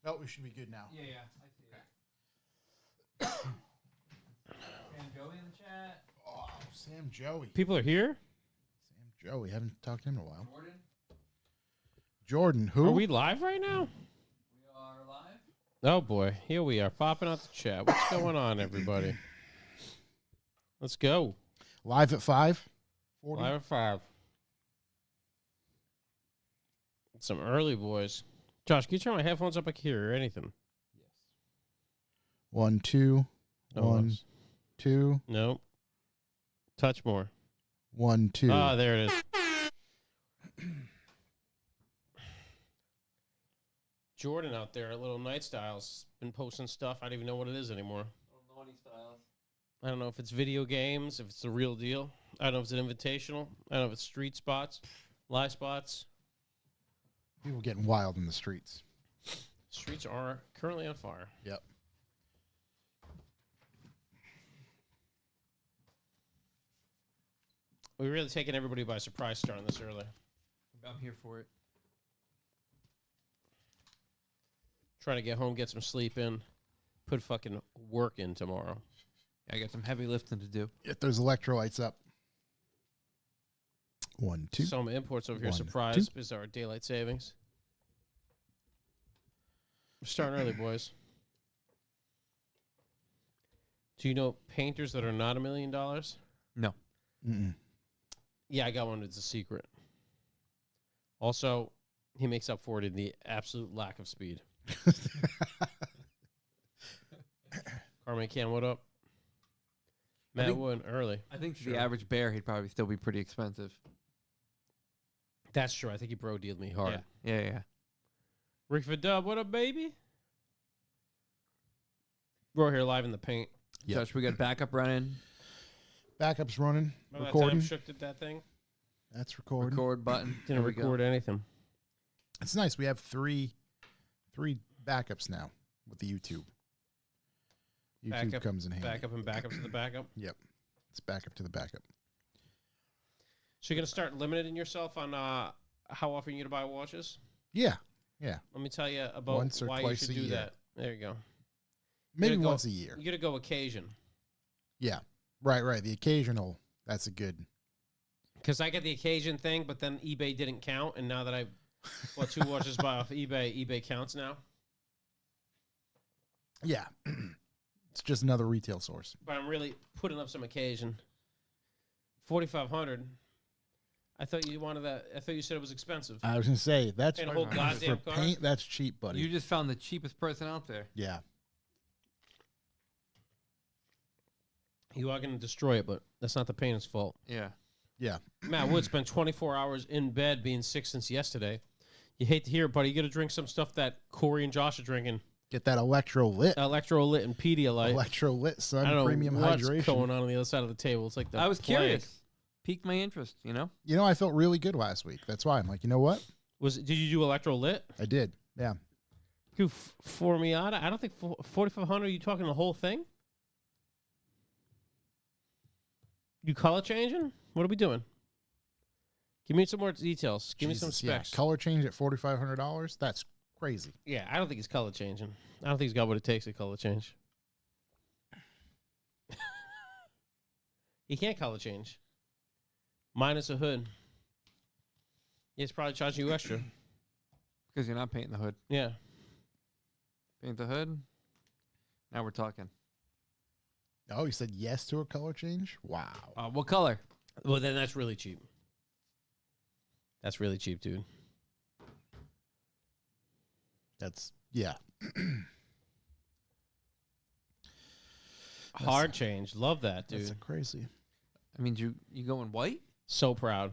Oh, we should be good now. Yeah, I see it. Sam Joey in the chat. Oh, Sam Joey. People are here? Sam Joey. Haven't talked to him in a while. Jordan. Jordan, who? Are we live right now? We are live. Oh, boy. Here we are, popping out the chat. What's going on, everybody? Let's go. Live at 5? Live at 5. Some early boys. Josh, can you turn my headphones up? I can hear anything. Yes. 1, 2. Oh, 1, 2. Nope. Touch more. 1, 2. Ah, there it is. Jordan out there at Little Night Styles been posting stuff. I don't even know what it is anymore. Little naughty styles. I don't know if it's video games, if it's the real deal. I don't know if it's an invitational. I don't know if it's street spots, live spots. People getting wild in the streets. Streets are currently on fire. Yep. We're really taking everybody by surprise starting this early. I'm here for it. Trying to get home, get some sleep in, put fucking work in tomorrow. I got some heavy lifting to do. Get those electrolytes up. 1, 2. Some imports over here. 1, Surprise 2. is our daylight savings. We're starting early, boys. Do you know painters that are not $1 million? No. Mm-mm. Yeah, I got one. It's a secret. Also, he makes up for it in the absolute lack of speed. Carmen Can, what up? Matt Wood, early. I think for the average bear, he'd probably still be pretty expensive. That's true. I think he bro-dealed me hard. Yeah. Rick for Dub, what up, baby? We're here live in the paint. Yep. Josh, we got backup running. Backup's running. Remember Recording. that time Shook did that thing? That's recording. Record button. Didn't There we go. record anything. It's nice. We have three backups now with the YouTube. YouTube Backup, comes in handy. Backup and backup to the backup. Yep. It's backup to the backup. So you're going to start limiting yourself on how often you're going to buy watches? Yeah. Yeah. Let me tell you about Once or why you twice should a do year. that. There you go. Maybe gotta go- once a year. You got to go occasion. Yeah. Right. The occasional. That's a good. Because I get the occasion thing, but then eBay didn't count. And now that I bought 2 watches by off eBay counts now. Yeah. It's just another retail source. But I'm really putting up some occasion. 4,500. I thought you wanted that. I thought you said it was expensive. I was gonna say that's Paying a whole for goddamn car? paint. That's cheap, buddy. You just found the cheapest person out there. Yeah. You are going to destroy it, but that's not the paint's fault. Yeah. Yeah. Matt Wood spent 24 hours in bed being sick since yesterday. You hate to hear it, buddy. You got to drink some stuff that Corey and Josh are drinking. Get that electrolyte. Electrolyte and Pedialyte. Electrolyte, Sun I don't Premium know what's Hydration. going on the other side of the table. It's like the I was plague. curious. Piqued my interest, you know? You know, I felt really good last week. That's why I'm like, you know what? Did you do electrolyte? I did. Yeah. Do Formiata? I don't think 4,500. Are you talking the whole thing? You color changing? What are we doing? Give me some more details. Give me some Jesus, yeah. specs. Color change at $4,500. That's crazy. Yeah, I don't think he's color changing. I don't think he's got what it takes to color change. He can't color change. Minus a hood. He's probably charging you extra. Because you're not painting the hood. Yeah. Paint the hood. Now we're talking. Oh, you said yes to a color change? Wow. What color? Well, then that's really cheap. That's really cheap, dude. That's, yeah. Hard change. Love that, dude. That's crazy. I mean, you going white? So proud.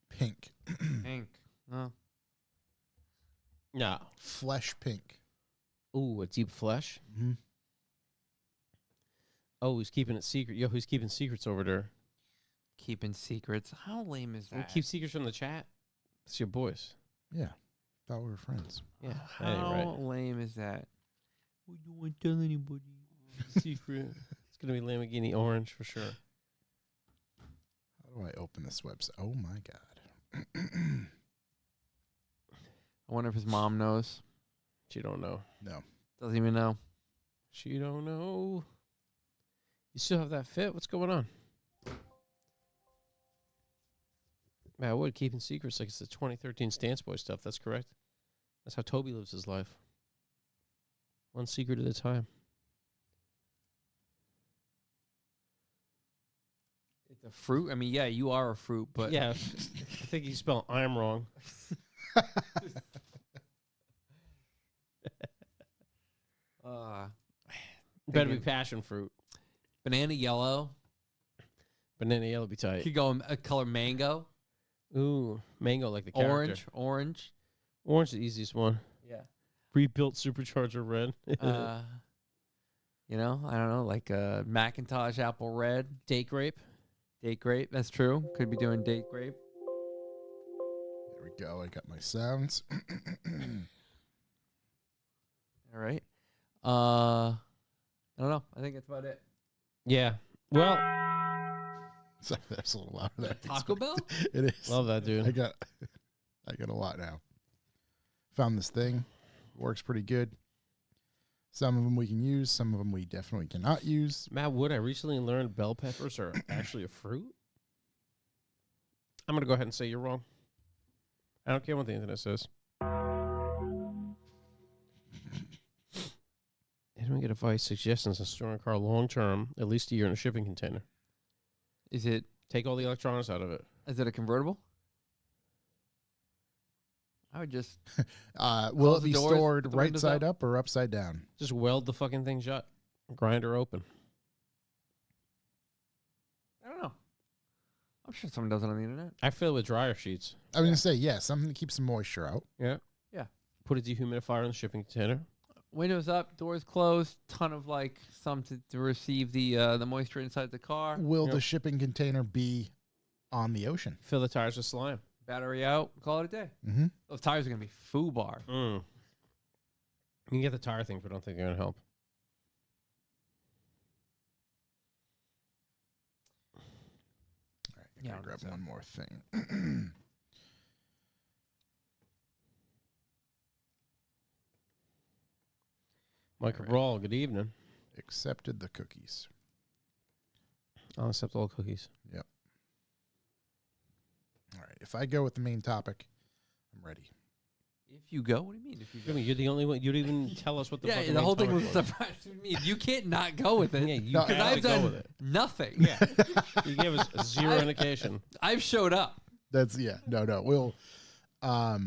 Pink. Pink. Oh. No. Flesh pink. Ooh, a deep flesh. Mm-hmm. Oh, he's keeping it secret. Yo, who's keeping secrets over there? Keeping secrets. How lame is We that? keep secrets from the chat. It's your boys. Yeah. Thought we were friends. Yeah. How that ain't right. lame is that? We don't want to tell anybody. Secret. It's gonna be Lamborghini orange for sure. How do I open this website? Oh my God. I wonder if his mom knows. She don't know. No. Doesn't even know. She don't know. You still have that fit? What's going on? Man, I would keeping secrets like it's the 2013 Stance Boy stuff. That's correct. That's how Toby lives his life. One secret at a time. It's a fruit. I mean, yeah, you are a fruit, but Yeah, I think you spelled I'm wrong. Better be passion fruit. Banana yellow. Banana yellow be tight. Could go a color mango. Ooh, mango like the character. Orange. Orange the easiest one. Yeah. Rebuilt supercharger red. You know, I don't know, like Macintosh apple red. Date grape. Date grape. That's true. Could be doing date grape. There we go. I got my sounds. All right. I don't know. I think that's about it. Yeah. Well, So that's a little louder. There. Taco Bell? It is. love that dude. I got a lot now. Found this thing. Works pretty good. Some of them we can use. Some of them we definitely cannot use. Matt Wood, I recently learned bell peppers are actually a fruit. I'm going to go ahead and say you're wrong. I don't care what the internet says. Anyone get advice, suggestions on storing a car long term, at least a year in a shipping container? Is it Take all the electronics out of it. a convertible? I would just Will Close it the be doors, stored put the right windows side up? up or upside down? Just weld the fucking thing shut. Grinder open. I don't know. I'm sure someone does it on the internet. I fill it with dryer sheets. I was going to say, yeah, something to keep some moisture out. Yeah. Yeah. Put a dehumidifier in the shipping container. Windows up, doors closed, ton of like some to receive the moisture inside the car. Will Yep. the shipping container be on the ocean? Fill the tires with slime. Battery out, call it a day. Mm-hmm. Those tires are gonna be foobar. You can get the tire thing, but I don't think they're going to help. All right, I Yeah, gotta I'll grab do so. one more thing. Michael All right. Brawl, good evening. Accepted the cookies. I'll accept all cookies. All right, if I go with the main topic, I'm ready. If you go, what do you mean? If you I go? mean, you're the only one. You didn't even tell us what the Yeah, fucking the main whole thing topic was a surprise to me. You can't not go with it. Yeah, you No, have because to I've go done with it. nothing. Yeah. You gave us zero indication. I've showed up. That's no. We'll I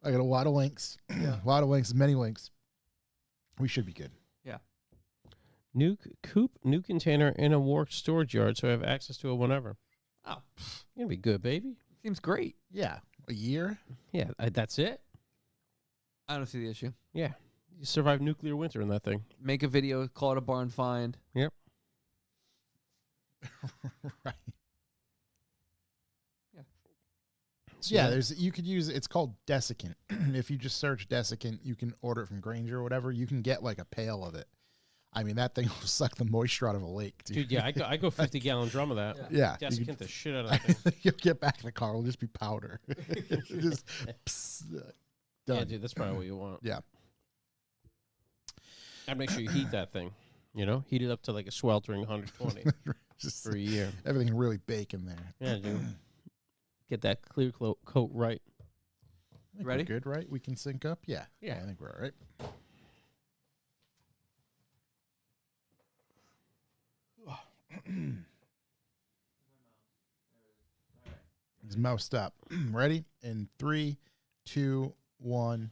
got a lot of links. A lot of links, many links. We should be good. New container in a work storage yard, so I have access to it whenever. Oh, You're gonna be good, baby. seems great. Yeah. A year? Yeah, that's it. I don't see the issue. Yeah, you survive nuclear winter in that thing. Make a video, call it a barn find. Right. So yeah, you could use it's called desiccant. If you just search desiccant, you can order it from Grainger or whatever. You can get like a pail of it. I mean, that thing will suck the moisture out of a lake, dude. Dude, yeah, I go 50-gallon drum of that. Yeah. you Desiccant could- the shit out of that thing. You'll get back in the car. It'll just be powder. Just done. Yeah, dude, that's probably what you want. Yeah. I'd make sure you heat that thing. You know, heat it up to like a sweltering 120 Just for a year. everything really bake in there. Yeah, dude. Get that clear coat right. I think Ready? we're good, right? We can sync up? Yeah. Yeah. I think we're all right. He's moused up. Ready? In 3, 2, 1.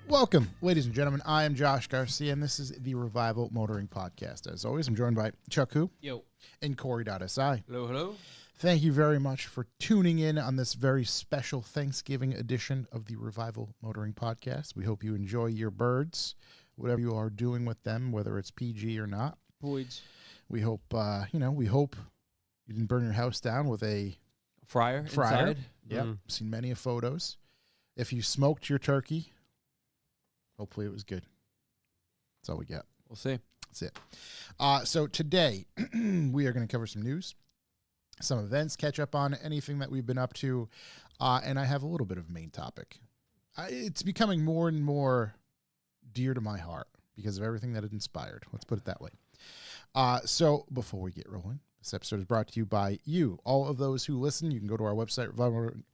Welcome, ladies and gentlemen. I am Josh Garcia, and this is the Revival Motoring Podcast. As always, I'm joined by Chuck Hu Yo. and Corey.si. Hello, hello. Thank you very much for tuning in on this very special Thanksgiving edition of the Revival Motoring Podcast. We hope you enjoy your birds whatever you are doing with them, whether it's PG or not. Boyd's. We hope, we hope you didn't burn your house down with a Fryer inside. Yep. Seen many of photos. If you smoked your turkey, hopefully it was good. That's all we got. We'll see. That's it. So today we are going to cover some news, some events, catch up on anything that we've been up to, and I have a little bit of a main topic. It's becoming more and more dear to my heart because of everything that it inspired. Let's put it that way. So before we get rolling, this episode is brought to you by you, all of those who listen. You can go to our website,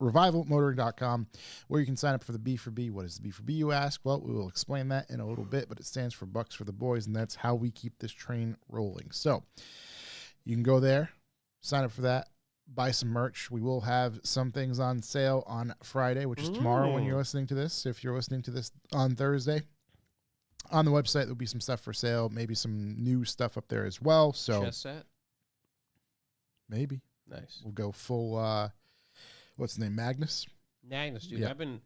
revivalmotoring.com, where you can sign up for the B4B. What is the B4B, you ask? Well, we will explain that in a little bit, but it stands for Bucks for the Boys, and that's how we keep this train rolling. So you can go there, sign up for that, buy some merch. We will have some things on sale on Friday, which is tomorrow when you're listening to this. If you're listening to this on Thursday, on the website, there'll be some stuff for sale, maybe some new stuff up there as well. So Chess set? Maybe. Nice. We'll go full, what's the name, Magnus? Magnus, dude. Yeah. I've been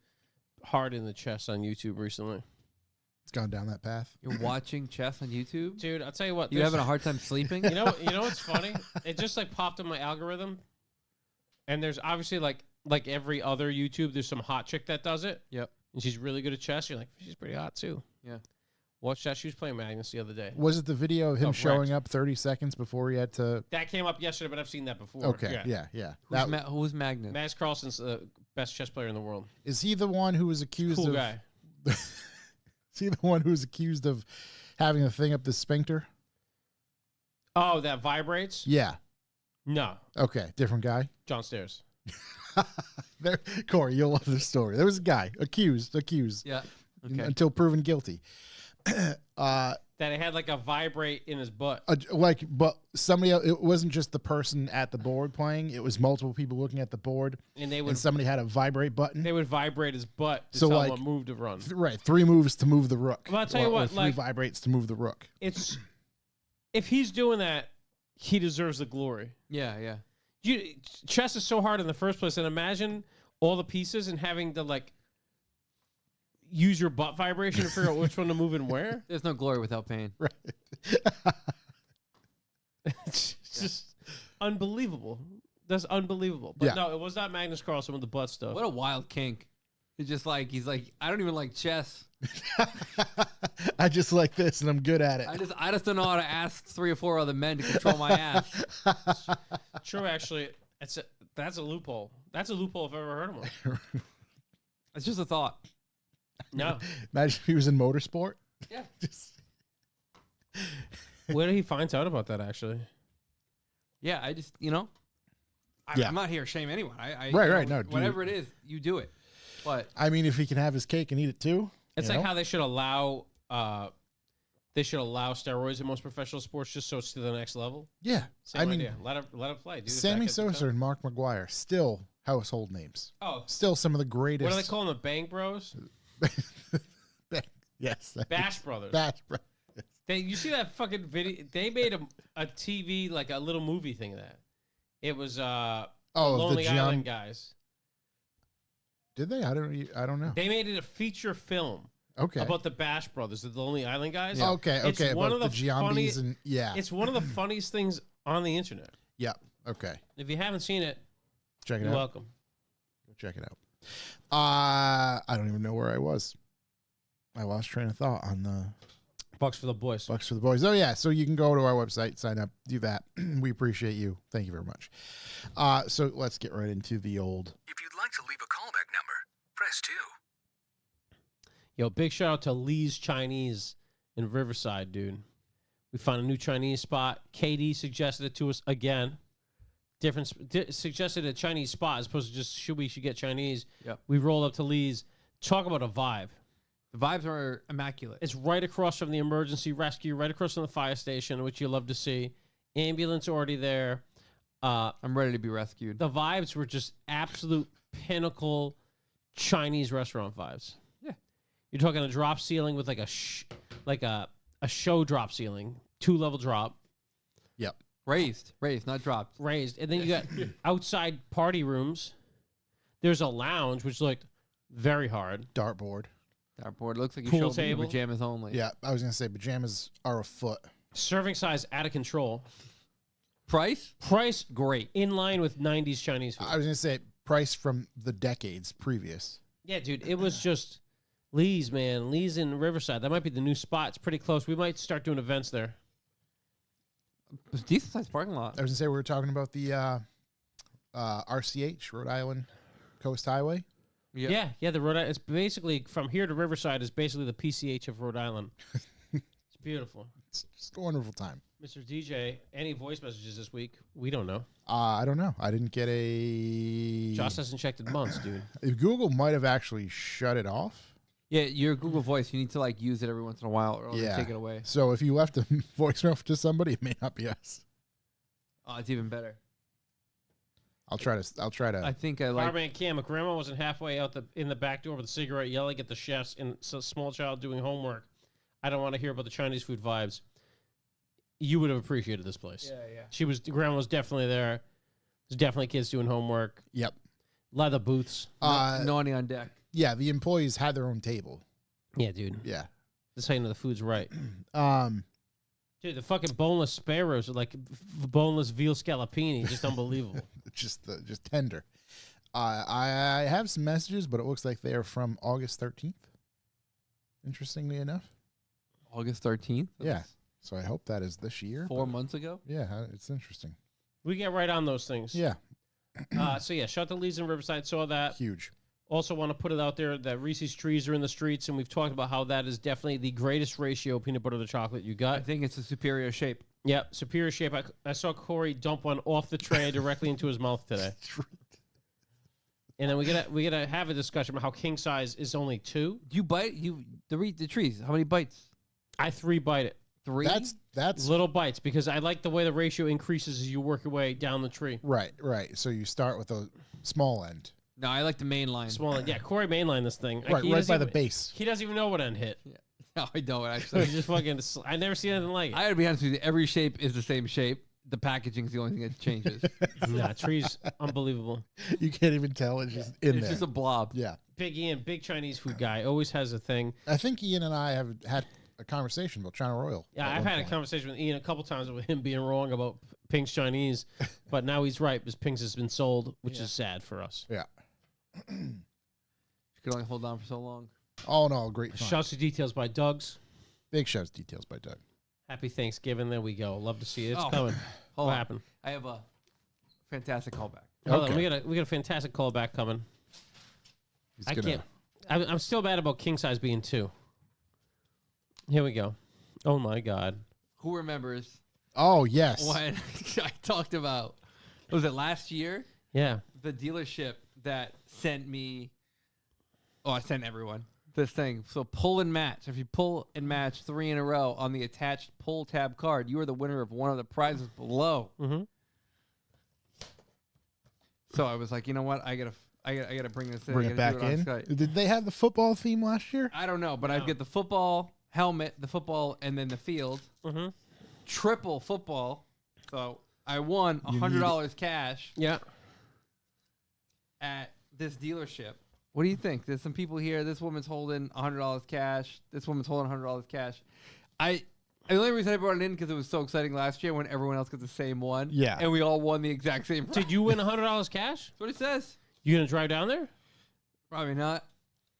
hard in the chess on YouTube recently. It's gone down that path. You're watching chess on YouTube? Dude, I'll tell you what. You having a hard time sleeping? You know what's funny? It just like popped in my algorithm. And there's obviously like every other YouTube, there's some hot chick that does it. Yep. And she's really good at chess. You're like, she's pretty hot too. Yeah. Watch that. She was playing Magnus the other day. Was it the video of him Oh, showing wrecked. up 30 seconds before he had to? That came up yesterday, but I've seen that before. Okay, yeah. Who's Magnus? Magnus Carlsen's the best chess player in the world. Is he the one who was accused Cool of? guy. Is he the one who was accused of having a thing up the sphincter? Oh, that vibrates? Yeah. No. Okay, different guy. John Stairs. There, Corey, you'll love this story. There was a guy accused, Yeah. Okay. until proven guilty. That it had like a vibrate in his butt. But somebody else, it wasn't just the person at the board playing, it was multiple people looking at the board, And they and would somebody had a vibrate button. they would vibrate his butt to So, tell like, him what move to run. Right, 3 moves to move the rook. Well, I'll tell you Or what, 3 like- vibrates to move the rook. It's if he's doing that, he deserves the glory. Yeah. Chess is so hard in the first place, and imagine all the pieces and having to like use your butt vibration to figure out which one to move and where. There's no glory without pain. Right. It's just unbelievable. That's unbelievable. But Yeah. no, it was not Magnus Carlsen with the butt stuff. What a wild kink. It's just like, he's like, I don't even like chess. Oh. I just like this and I'm good at it. I just don't know how to ask 3 or 4 other men to control my ass. True, actually, that's a loophole. That's a loophole if I've ever heard of one. It's just a thought. No. Imagine if he was in motorsport. Yeah. Just, Where did he find out about that, actually? Yeah, I just, Yeah. I'm not here to shame anyone. Right, no, whatever it is, you do it. But I mean, if he can have his cake and eat it too. It's you like know? how they should allow steroids in most professional sports just so it's to the next level. Yeah. Same I mean, idea. Let it play, dude. If Sammy that gets it Sosa done. and Mark McGuire, still household names. Oh, Still some of the greatest. what do they call them? The Bang Bros? Yes. Bash Brothers. Bash Brothers. You see that fucking video? They made a TV, like a little movie thing of that. It was Oh, Lonely the Island guys. Did they? I don't know. They made it a feature film Okay. about the Bash Brothers, the Lonely Island guys. Okay. It's Okay. one About of the the Giambis funniest- and yeah. It's one of the funniest things on the internet. Yeah. Okay. If you haven't seen it, Check it you're out. welcome. Go check it out. I don't even know where I was. I lost train of thought on the Bucks for the boys. Bucks for the Boys. Oh yeah, so you can go to our website, sign up, do that. We appreciate you. Thank you very much. So let's get right into the old. If you'd like to leave a callback number, press 2. Yo, big shout out to Lee's Chinese in Riverside, dude. We found a new Chinese spot. KD suggested it to us again. Suggested a Chinese spot as opposed to just should get Chinese. Yep. We rolled up to Lee's. Talk about a vibe. the vibes are immaculate. It's right across from the emergency rescue, right across from the fire station, which you love to see. Ambulance already there. I'm ready to be rescued. The vibes were just absolute pinnacle Chinese restaurant vibes. Yeah. You're talking a drop ceiling with like a show drop ceiling, 2-level drop, Yep. Raised, not dropped. raised. And then you got outside party rooms. There's a lounge, which looked very hard. Dartboard. Dartboard. Looks like you Pool showed me table. pajamas only. Yeah, I was gonna say pajamas are a foot. Serving size out of control. Price? Price Great. in line with 90s Chinese food. I was gonna say price from the decades previous. Yeah, dude, it was just Lee's, man. Lee's in Riverside. That might be the new spot. It's pretty close. We might start doing events there. It's a decent sized parking lot. I was gonna say we were talking about the RCH, Rhode Island Coast Highway. Yeah, the Rhode Island. It's basically from here to Riverside is basically the PCH of Rhode Island. It's beautiful. It's just a wonderful time. Mr. DJ, any voice messages this week? We don't know. I don't know. I didn't get a. Josh hasn't checked in months, dude. Google might have actually shut it off. Yeah, your Google Voice, you need to like use it every once in a while or Yeah. take it away. So if you left a voicemail to somebody, it may not be us. Oh, it's even better. I'll try to. I think I like. Fireman Cam, if grandma wasn't halfway out in the back door with a cigarette yelling at the chefs and a small child doing homework, I don't want to hear about the Chinese food vibes. You would have appreciated this place. Yeah. Grandma was definitely there. There's definitely kids doing homework. Yep. Leather booths. Naughty on deck. Yeah, the employees had their own table. Yeah, dude. Yeah. This is how you know the food's right. Um. Dude, the fucking boneless sparrows are like boneless veal scallopini. Just unbelievable. just tender. I have some messages, but it looks like they are from August 13th. Interestingly enough. August 13th? Yeah. So I hope that is this year. 4 months ago? Yeah, it's interesting. We get right on those things. Yeah. So yeah, shout out to Lee's in Riverside. Saw that. Huge. Also want to put it out there that Reese's trees are in the streets, and we've talked about how that is definitely the greatest ratio of peanut butter to chocolate you I got. think it's a superior shape. Yep, superior shape. I saw Corey dump one off the tray directly into his mouth today. And then we gotta have a discussion about how king size is only 2. Do you bite the trees? How many bites? I 3 bite it. 3? That's Little bites because I like the way the ratio increases as you work your way down the tree. right. So you start with a small end. No, I like the main line. Small end. Yeah, Corey mainline this thing. Right by the base. He doesn't even know what end hit. No, I don't So actually. he just fucking. I never seen anything like it. I gotta be honest with you. Every shape is the same shape. The packaging's the only thing that changes. Nah, trees, unbelievable. You can't even tell it's just in It's there. just a blob. Yeah. Big Ian, big Chinese food guy, always has a thing. I think Ian and I have had a conversation about China Royal. Yeah, at I've one had a point. conversation with Ian a couple times with him being wrong about Pink's Chinese, but now he's right because Pink's has been sold, which is sad for us. Yeah. You could only hold on for so long. All in all, great fun. Shouts to details by Doug's. Big shouts details by Doug. Happy Thanksgiving. There we go. Love to see it. It's Oh, coming. Hold What on. happened? I have a fantastic callback. Hold on, Okay. we got a fantastic callback coming. He's I gonna- can't. I'm still bad about king size being 2. Here we go. Oh my god. Who remembers Oh, yes. when I talked about, was it last year? Yeah. The dealership that sent me, I sent everyone this thing. So pull and match. If you pull and match 3 in a row on the attached pull tab card, you are the winner of one of the prizes below. Mm-hmm. So I was like, you know what? I gotta bring this in. Bring I it gotta back do on in. Skype. Did they have the football theme last year? I don't know, but I No. get the football helmet, the football, and then the field. Mm-hmm. Triple football. So I won $100 cash Yeah. at this dealership. What do you think? There's some people here. This woman's holding $100 cash. This woman's holding $100 cash. The only reason I brought it in because it was so exciting last year when everyone else got the same one. Yeah. And we all won the exact same prize. Did you win $100 cash? That's what it says. You gonna drive down there? Probably not.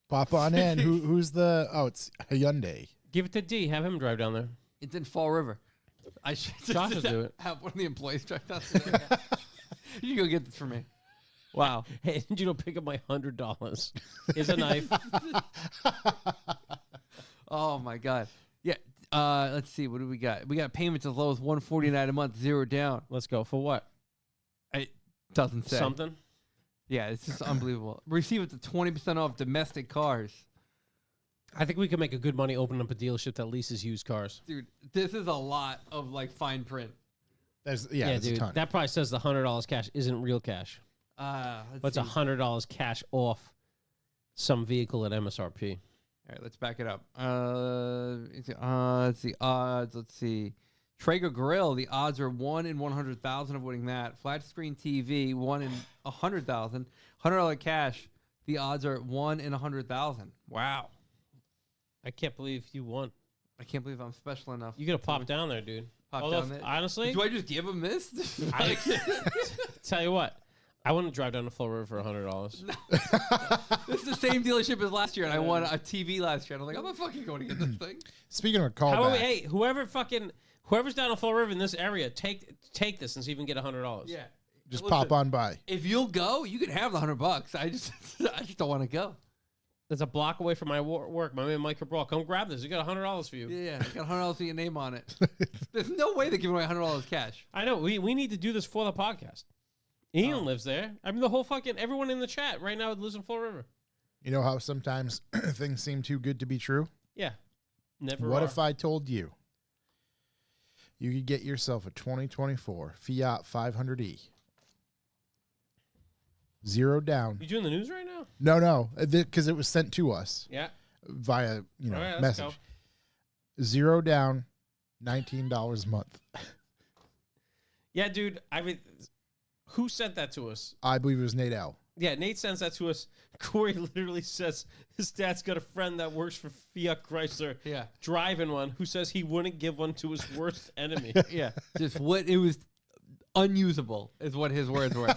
Pop on in. Who's the? Oh, it's Hyundai. Give it to D. Have him drive down there. It's in Fall River. I should Josh will do it. have one of the employees drive down there. You can go get this for me. Wow. Hey, did you know pick up my $100? Here's a knife. Oh my God. Yeah. Let's see. What do we got? We got payments as low as $149 a month, 0 down. Let's go. For what? It doesn't say. Something? Yeah, it's just unbelievable. Receive it to 20% off domestic cars. I think we could make a good money opening up a dealership that leases used cars. Dude, this is a lot of like fine print. There's dude. a ton. That probably says the $100 cash isn't real cash. Let's But it's see. $100 cash off some vehicle at MSRP. All right, let's back it up. Let's see odds. Let's see. Traeger Grill, the odds are 1 in 100,000 of winning that. Flat screen TV, 1 in 100,000. $100 cash, the odds are 1 in 100,000. Wow. I can't believe you won. I can't believe I'm special enough. You could have popped down there, dude. Pop Although, down there. honestly, Do I just give him this? tell you what, I wouldn't drive down to Fall River for $100. This is the same dealership as last year, and I won a TV last year. And I'm like, I'm not fucking going to get this thing. Speaking of a How about callback, hey, whoever's down to Fall River in this area, take this and see if you can get $100. Yeah. just Listen, pop on by. If you'll go, you can have the $100. I just don't want to go. There's a block away from my work. My man Mike Cabral, come grab this. We got $100 for you. Yeah, I got $100 with your name on it. There's no way they're giving away $100 cash. I know. We need to do this for the podcast. Ian lives there. I mean, the whole fucking everyone in the chat right now lives in Fall River. You know how sometimes things seem too good to be true? Yeah. Never. What are. if I told you you could get yourself a 2024 Fiat 500e? 0 down. You doing the news right now? No, because it was sent to us Yeah. via All right, let's message. 0 down, $19 a month. Yeah, dude. I mean, who sent that to us? I believe it was Nate L. Yeah, Nate sends that to us. Corey literally says his dad's got a friend that works for Fiat Chrysler. Yeah. Driving one who says he wouldn't give one to his worst enemy. Yeah. Just what it was unusable is what his words were.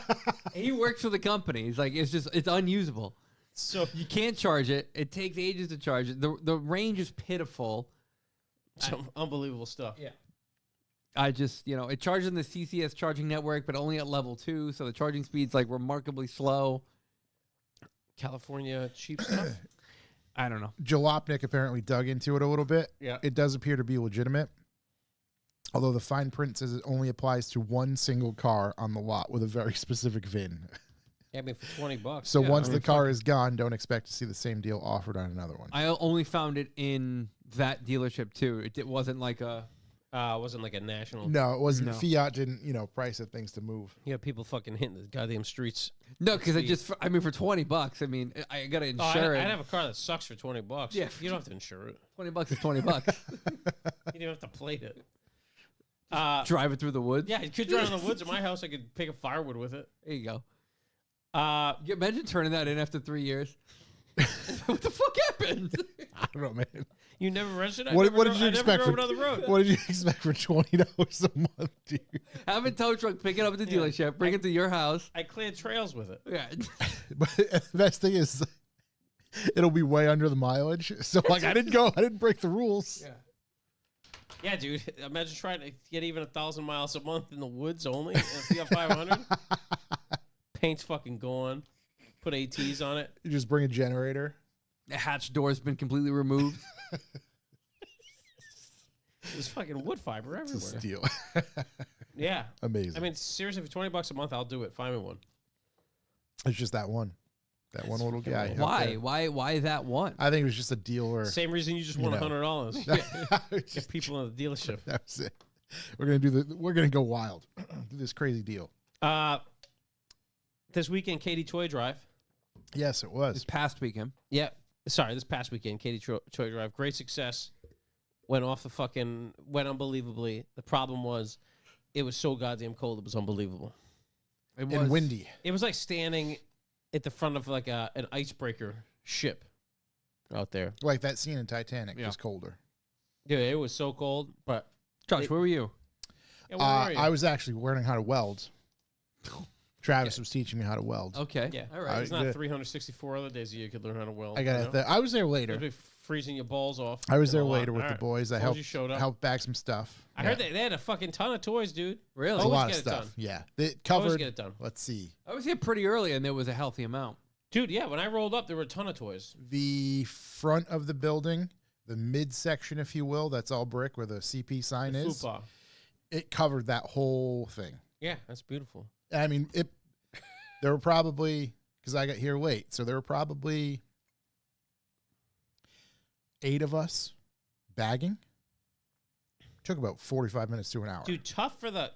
He works for the company. He's like, it's unusable. So You can't charge it. It takes ages to charge it. The range is pitiful. some unbelievable stuff. Yeah. I just, it charges in the CCS charging network, but only at level 2. So the charging speed's like remarkably slow. California cheap stuff. I don't know. Jalopnik apparently dug into it a little bit. Yeah. It does appear to be legitimate. Although the fine print says it only applies to one single car on the lot with a very specific VIN. Yeah, I mean, for $20. So Yeah, once I mean, the car is gone, don't expect to see the same deal offered on another one. I only found it in that dealership too. It wasn't like a. Wasn't like a national. No, it wasn't. No. Fiat didn't, price at things to move. Yeah, people fucking hitting the goddamn streets. No, because Speed. for $20. I mean, I gotta Oh, insure it. I'd have a car that sucks for $20. Yeah. You don't have to insure it. $20 is $20. You don't even have to plate it. Drive it through the woods. Yeah, you could drive in the woods at my house. I could pick up firewood with it. There you go. You Imagine turning that in after 3 years. What the fuck happened? I don't know, man. never registered? What did you I expect? never drove another road. What did you expect for $20 a month, dude? Have a tow truck, pick it up at the dealership, bring it to your house. I cleared trails with it. Yeah. But the best thing is, it'll be way under the mileage. So I didn't break the rules. Yeah. Yeah, dude. Imagine trying to get even 1,000 miles a month in the woods only. If you have 500, paint's fucking gone. Put ATs on it. You just bring a generator. The hatch door's been completely removed. There's fucking wood fiber It's a everywhere. steal. Yeah. Amazing. I mean, seriously, for $20 a month, I'll do it. Find me one. It's just that one little fucking guy. wild. out Why that one? there. I think it was just a deal or Same reason you just won You know. $100. It's Get just- people in the dealership. that was it. We're gonna go wild. Do this crazy deal. This weekend, Katy Toy Drive. Yes, it This was. past weekend. Yeah. Sorry, this past weekend, Katy Toy Drive. Great success. Went unbelievably. The problem was it was so goddamn cold. It was unbelievable. It And windy. It was like standing at the front of like an icebreaker ship out there. Like that scene in Titanic, Yeah. just colder. Dude, it was so cold. But Josh, where were you? yeah, where were you? I was actually learning how to weld. Travis was teaching me how to weld. Okay. Yeah. All right. It's I- not 364 other days a year you could learn how to weld. I got you it. know? I was there later. It'd be freezing your balls off. I was in there a lot. later with All the right. boys. I As long as you showed up. helped bag some stuff. I heard they had a fucking ton of toys, dude. Really? a Always lot of get it stuff. done. Yeah, it Always covered. get it done. Let's see. I was here pretty early, and there was a healthy amount. Dude, yeah, when I rolled up, there were a ton of toys. The front of the building, the midsection, if you will, that's all brick where the CP sign is. Fupa. It covered that whole thing. Yeah, that's beautiful. I mean, there were probably, because I got here late, so there were probably 8 of us bagging. Took about 45 minutes to an hour. Dude, tough for the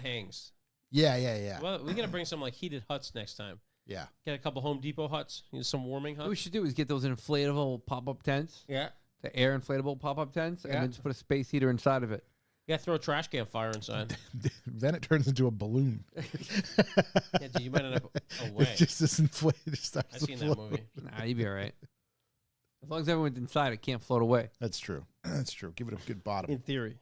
hangs. Yeah. Well, we gotta bring some like heated huts next time. Yeah. Get a couple Home Depot huts. Some warming What we huts. should do is get those inflatable pop-up tents, Yeah. the air inflatable pop-up tents, and Yeah. then just put a space heater inside of it. Yeah, throw a trash can fire inside. Then it turns into a balloon. Yeah, dude, you might end up away. It's just this inflated. It starts I've to seen that float. movie. Nah, you'd be all right. As long as everyone's inside, it can't float away. That's true. That's true. Give it a good bottom. In theory.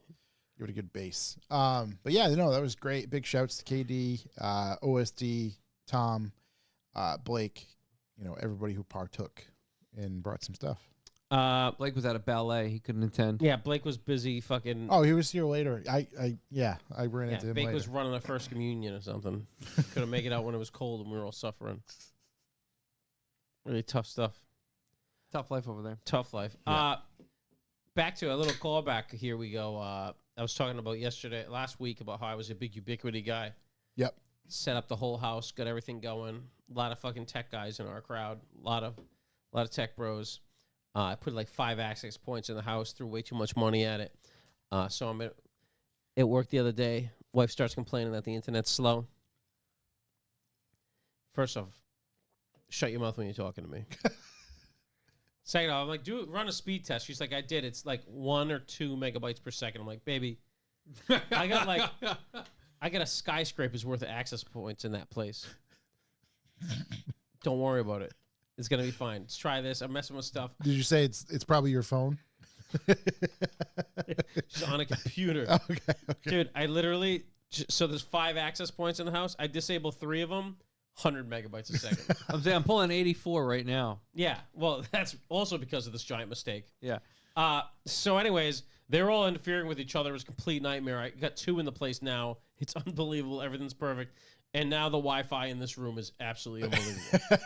Give it a good base. But yeah, no, that was great. Big shouts to KD, OSD, Tom, Blake, everybody who partook and brought some stuff. Blake was at a ballet. He couldn't attend. Yeah, Blake was busy fucking. Oh, he was here later. I ran into him Blake later. was running a first communion or something. Couldn't make it out when it was cold and we were all suffering. Really tough stuff. Tough life over there. Tough life. Yeah. Back to a little callback. Here we go. I was talking about last week, about how I was a big Ubiquity guy. Yep. Set up the whole house, got everything going. A lot of fucking tech guys in our crowd. A lot of tech bros. I put like 5 access points in the house, threw way too much money at it. So I'm at work the other day. Wife starts complaining that the internet's slow. First off, shut your mouth when you're talking to me. Second off, I'm like, run a speed test. She's like, I did. It's like 1 or 2 megabytes per second. I'm like, baby, I got a skyscraper's worth of access points in that place. Don't worry about it. It's gonna be fine. Let's try this. I'm messing with stuff. Did you say it's probably your phone? She's on a computer. Okay. Dude, I literally, so there's 5 access points in the house. I disable 3 of them, 100 megabytes a second. I'm pulling 84 right now. Yeah, well, that's also because of this giant mistake. Yeah. So anyways, they're all interfering with each other. It was a complete nightmare. I got 2 in the place now. It's unbelievable. Everything's perfect. And now the Wi-Fi in this room is absolutely unbelievable.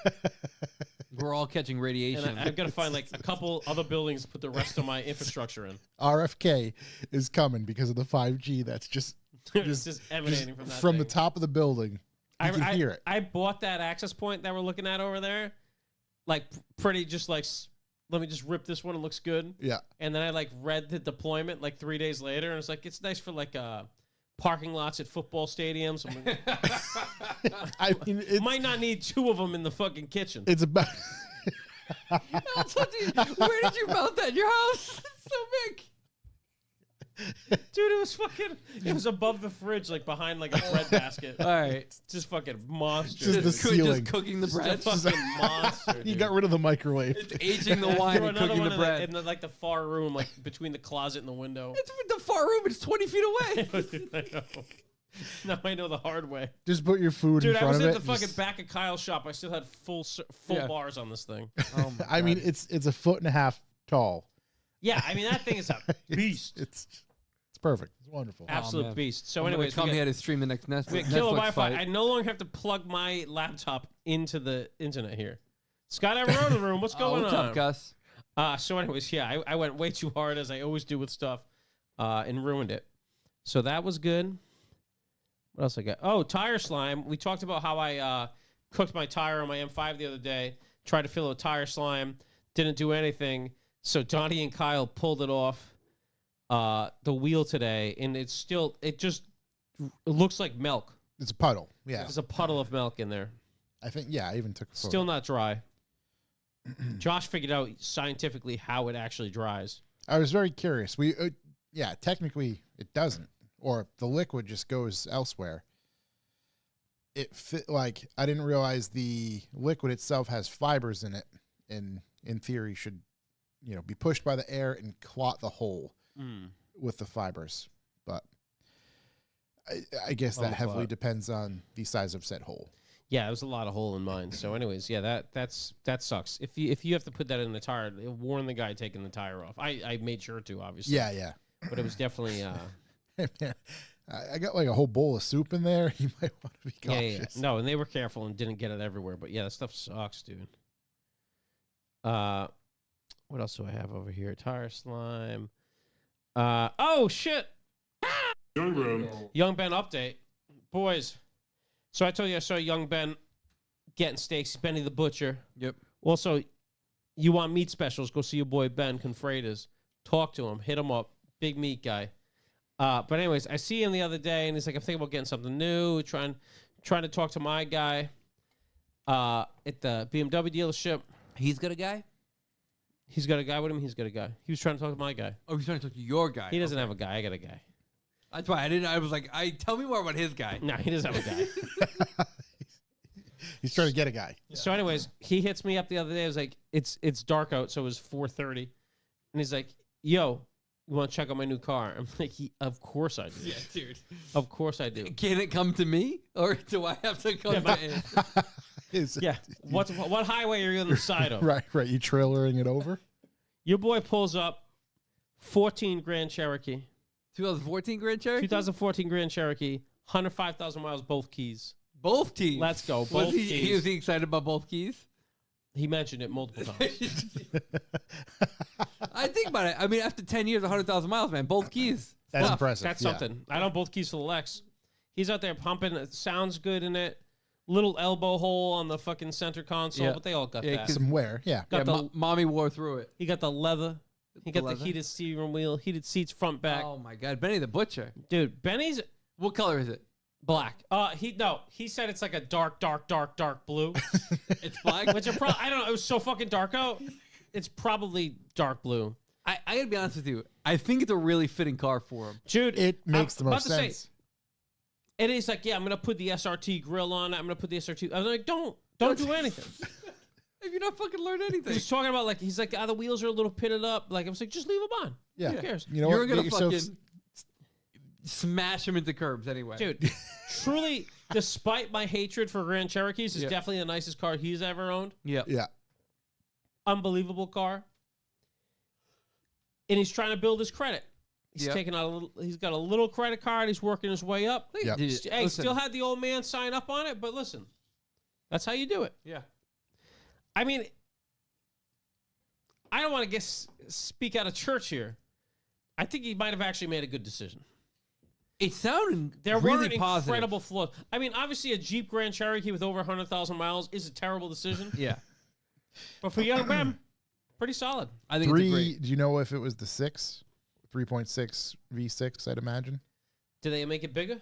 We're all catching radiation. And I've got to find like a couple other buildings to put the rest of my infrastructure in. RFK is coming because of the 5G. That's just It's just emanating from that from thing. the top of the building. You can hear it. I bought that access point that we're looking at over there, like pretty just like, let me just rip this one. It looks good. Yeah. And then I like read the deployment like 3 days later, and it's like it's nice for like parking lots at football stadiums. I mean, it Might not need 2 of them in the fucking kitchen. it's about. Where did you mount that? Your house? It's so big. Dude, it was above the fridge, like behind like a bread basket. All right. Just fucking monster. Just the dude. ceiling. Just cooking the Just bread. a fucking monster. You dude. got rid of the microwave. It's aging the wine Throw and another cooking one the in bread. in the far room, like between the closet and the window. It's the far room. It's 20 feet away. I know. Now I know the hard way. Just put your food Dude, in I front was of at it. the fucking back of Kyle's shop. I still had full Yeah. bars on this thing. Oh my I mean, God. it's a 1.5 feet tall. Yeah, I mean that thing is a beast. It's perfect. It's wonderful. Absolute man. beast. So I'm gonna anyways, come we here got, to stream the next we got killer Netflix Wi-Fi. fight. I no longer have to plug my laptop into the internet here. Scott, I'm in the room. What's going What's on? up, Gus? So anyways, yeah, I went way too hard as I always do with stuff, and ruined it. So that was good. What else I got? Oh, tire slime. We talked about how I cooked my tire on my M5 the other day. Tried to fill it with tire slime. Didn't do anything. So Donnie and Kyle pulled it off the wheel today, and it looks like milk. It's a puddle. Yeah. There's a puddle of milk in there. I think, yeah, I even took a photo. Still not dry. Josh figured out scientifically how it actually dries. I was very curious. Technically it doesn't, or the liquid just goes elsewhere. I didn't realize the liquid itself has fibers in it, and in theory should, be pushed by the air and clot the hole with the fibers. But I guess that heavily depends on the size of said hole. Yeah, it was a lot of hole in mine. So, anyways, yeah, that sucks. If you have to put that in the tire, warn the guy taking the tire off. I made sure to, obviously. Yeah. But it was definitely I got like a whole bowl of soup in there. You might want to be cautious. yeah. No, and they were careful and didn't get it everywhere. But yeah, that stuff sucks, dude. What else do I have over here? Tire slime. Oh shit. Young Ben update, boys. So I told you I saw Young Ben getting steaks. Benny the Butcher. Yep. Also, you want meat specials? Go see your boy Ben Confreitas. Talk to him. Hit him up. Big meat guy. But anyways, I see him the other day, and he's like, I'm thinking about getting something new. Trying to talk to my guy at the BMW dealership. He's got a guy? He's got a guy with him. He's got a guy. He was trying to talk to my guy. Oh, he's trying to talk to your guy. He doesn't have a guy. I got a guy. That's why I was like, tell me more about his guy. No, he doesn't have a guy. He's trying to get a guy. So, anyways, he hits me up the other day. I was like, it's dark out, so it was 4:30, and he's like, "Yo, you want to check out my new car?" I'm like, "Of course I do. Yeah, dude. Of course I do." Can it come to me, or do I have to come to it? Yeah. What highway are you on the side of? Right. You trailering it over? Your boy pulls up 14 Grand Cherokee, 2014 Grand Cherokee? 2014 Grand Cherokee, 105,000 miles, both keys. Both keys. Let's go. Was Both he, keys. was he excited about both keys? He mentioned it multiple times. I think about it. I mean, after 10 years, 100,000 miles, man, both keys. That's Tough. impressive. That's yeah. something. I know both keys for the Lex. He's out there pumping. It sounds good in it. Little elbow hole on the fucking center console, Yeah. but they all got Yeah, that. 'cause- Some wear. Yeah. Got Yeah, the, mommy wore through it. he got the leather. He got the leather? heated steering wheel, heated seats front back. Oh, my God. Benny the Butcher. Dude, Benny's What color is it? black. He said it's like a dark blue. It's black? Which I don't know. It was so fucking dark out. It's probably dark blue. I got to be honest with you. I think it's a really fitting car for him. Dude, It makes the I'm most about to say, sense. and he's like, yeah, I'm gonna put the SRT grill on it. I'm gonna put the SRT. I was like, don't do anything. If you're not fucking learning He anything. was talking about like he's like, the wheels are a little pitted up. Like I was like, just leave them on. Yeah. Who cares? You know You're what? going Get to yourself- fucking smash him into curbs anyway. Dude, truly, despite my hatred for Grand Cherokees, it's Yeah. definitely the nicest car he's ever owned. Yeah. Yeah. Unbelievable car. And he's trying to build his credit. He's Yep. taking out a little. He's got a little credit card. He's working his way up. Yep. Dude, Hey, listen. still had the old man sign up on it, but listen, that's how you do it. Yeah. I mean, I don't want to speak out of church here. I think he might have actually made a good decision. It sounded There really were positive. incredible flaws. I mean, obviously, a Jeep Grand Cherokee with over 100,000 miles is a terrible decision. Yeah. But for young Rem, pretty solid. I think it's a Three. great. Do you know if it was the 3.6 V6? I'd imagine Did they make it bigger?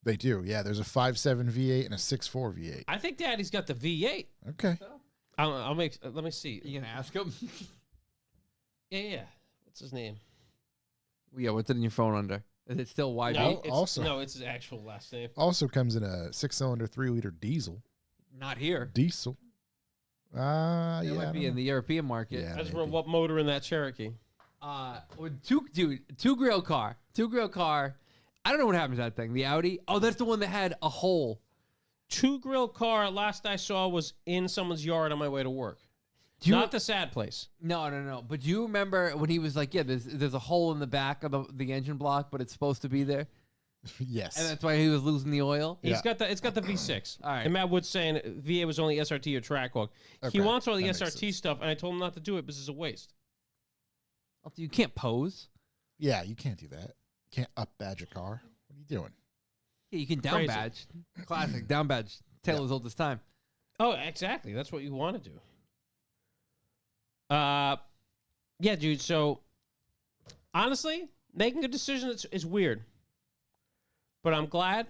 they do. Yeah, there's a 5.7 V8 and a 6.4 V8. I think Daddy's got the V8. Okay. I'll make. Let me see. You gonna ask him? Yeah. What's his name? Yeah. What's it in your phone under? Is it still YB? No. Also- no, it's his actual last name. Also comes in a 6-cylinder 3-liter diesel. Not here. Diesel. It Yeah. might I be don't in the European market. Yeah. That's maybe. what motor in that Cherokee? With two grill car. I don't know what happened to that thing. The Audi. Oh, that's the one that had a hole. Two grill car. Last I saw was in someone's yard on my way to work. Do you, Not the sad place. No. But do you remember when he was like, yeah, there's a hole in the back of the engine block, but it's supposed to be there, Yes. and that's why he was losing the oil. Yeah. It's got the V6. All right. And Matt Wood's saying VA was only SRT or Trackhawk. Okay, He wants all the that makes SRT sense. stuff, and I told him not to do it because it's a waste. You can't pose. Yeah, you can't do that. You can't up badge a car. What are you doing? Yeah, you can down Crazy. badge. Classic down badge. Taylor's oldest time. Oh, exactly. That's what you want to do. Yeah, dude. So, honestly, making a decision is weird, but I'm glad.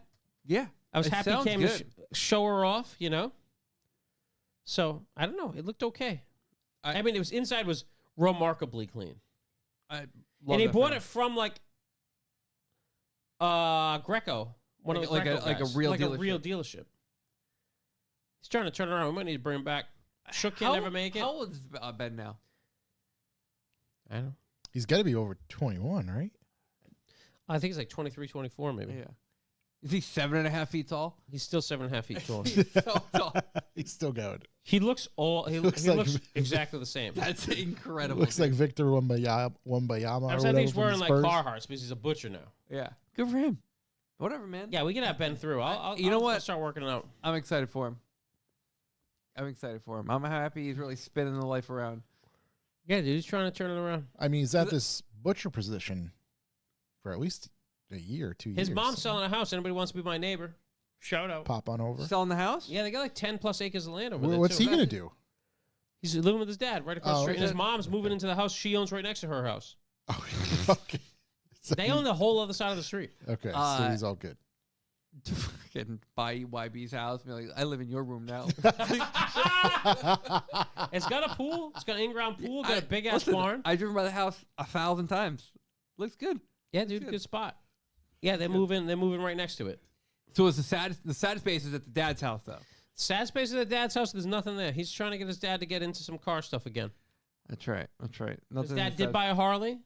Yeah, I was it happy sounds he came to good. show her off, you know. So I don't know. It looked okay. I mean, it was inside was remarkably clean, I and he bought it from like Greco, one of the Like a Greco guys. real like dealership. a real dealership. He's trying to turn it around. We might need to bring him back. Shook can never make it. How old is Ben now? I don't know. He's got to be over 21, right? I think he's like 23, 24 maybe. Yeah. Is he 7.5 feet tall? He's still 7.5 feet tall. He's so tall. He's still going. He looks looks he like- looks exactly the same. That's incredible. Looks like Victor Wembanyama or I whatever think he's from wearing the like Spurs. Carhartts because he's a butcher now. Yeah. Good for him. Whatever, man. Yeah, we can have Ben through. You know what? I'll start working it out. I'm excited for him. I'm happy he's really spinning the life around. Yeah, dude, he's trying to turn it around. I mean, he's at this butcher position for at least a year, 2 years. His mom's selling a house. Anybody wants to be my neighbor? Shout out. Pop on over. Selling the house? Yeah, they got like 10 plus acres of land over there. What's too. he going to do? He's living with his dad right across the Oh, street. And his okay. mom's moving into the house she owns right next to her house. Oh, okay. So They own the whole other side of the street. Okay, so he's all good. To fucking buy YB's house. Be like, I live in your room now. It's got a pool. It's got an in-ground pool. Got a big ass Listen, barn. I driven by the house 1,000 times. Looks good. Yeah, dude, good spot. Yeah, they're moving. They're moving right next to it. So it's the saddest place is at the dad's house though. Sad space at the dad's house. There's nothing there. He's trying to get his dad to get into some car stuff again. That's right. That's right. His Nothing dad did buy a Harley.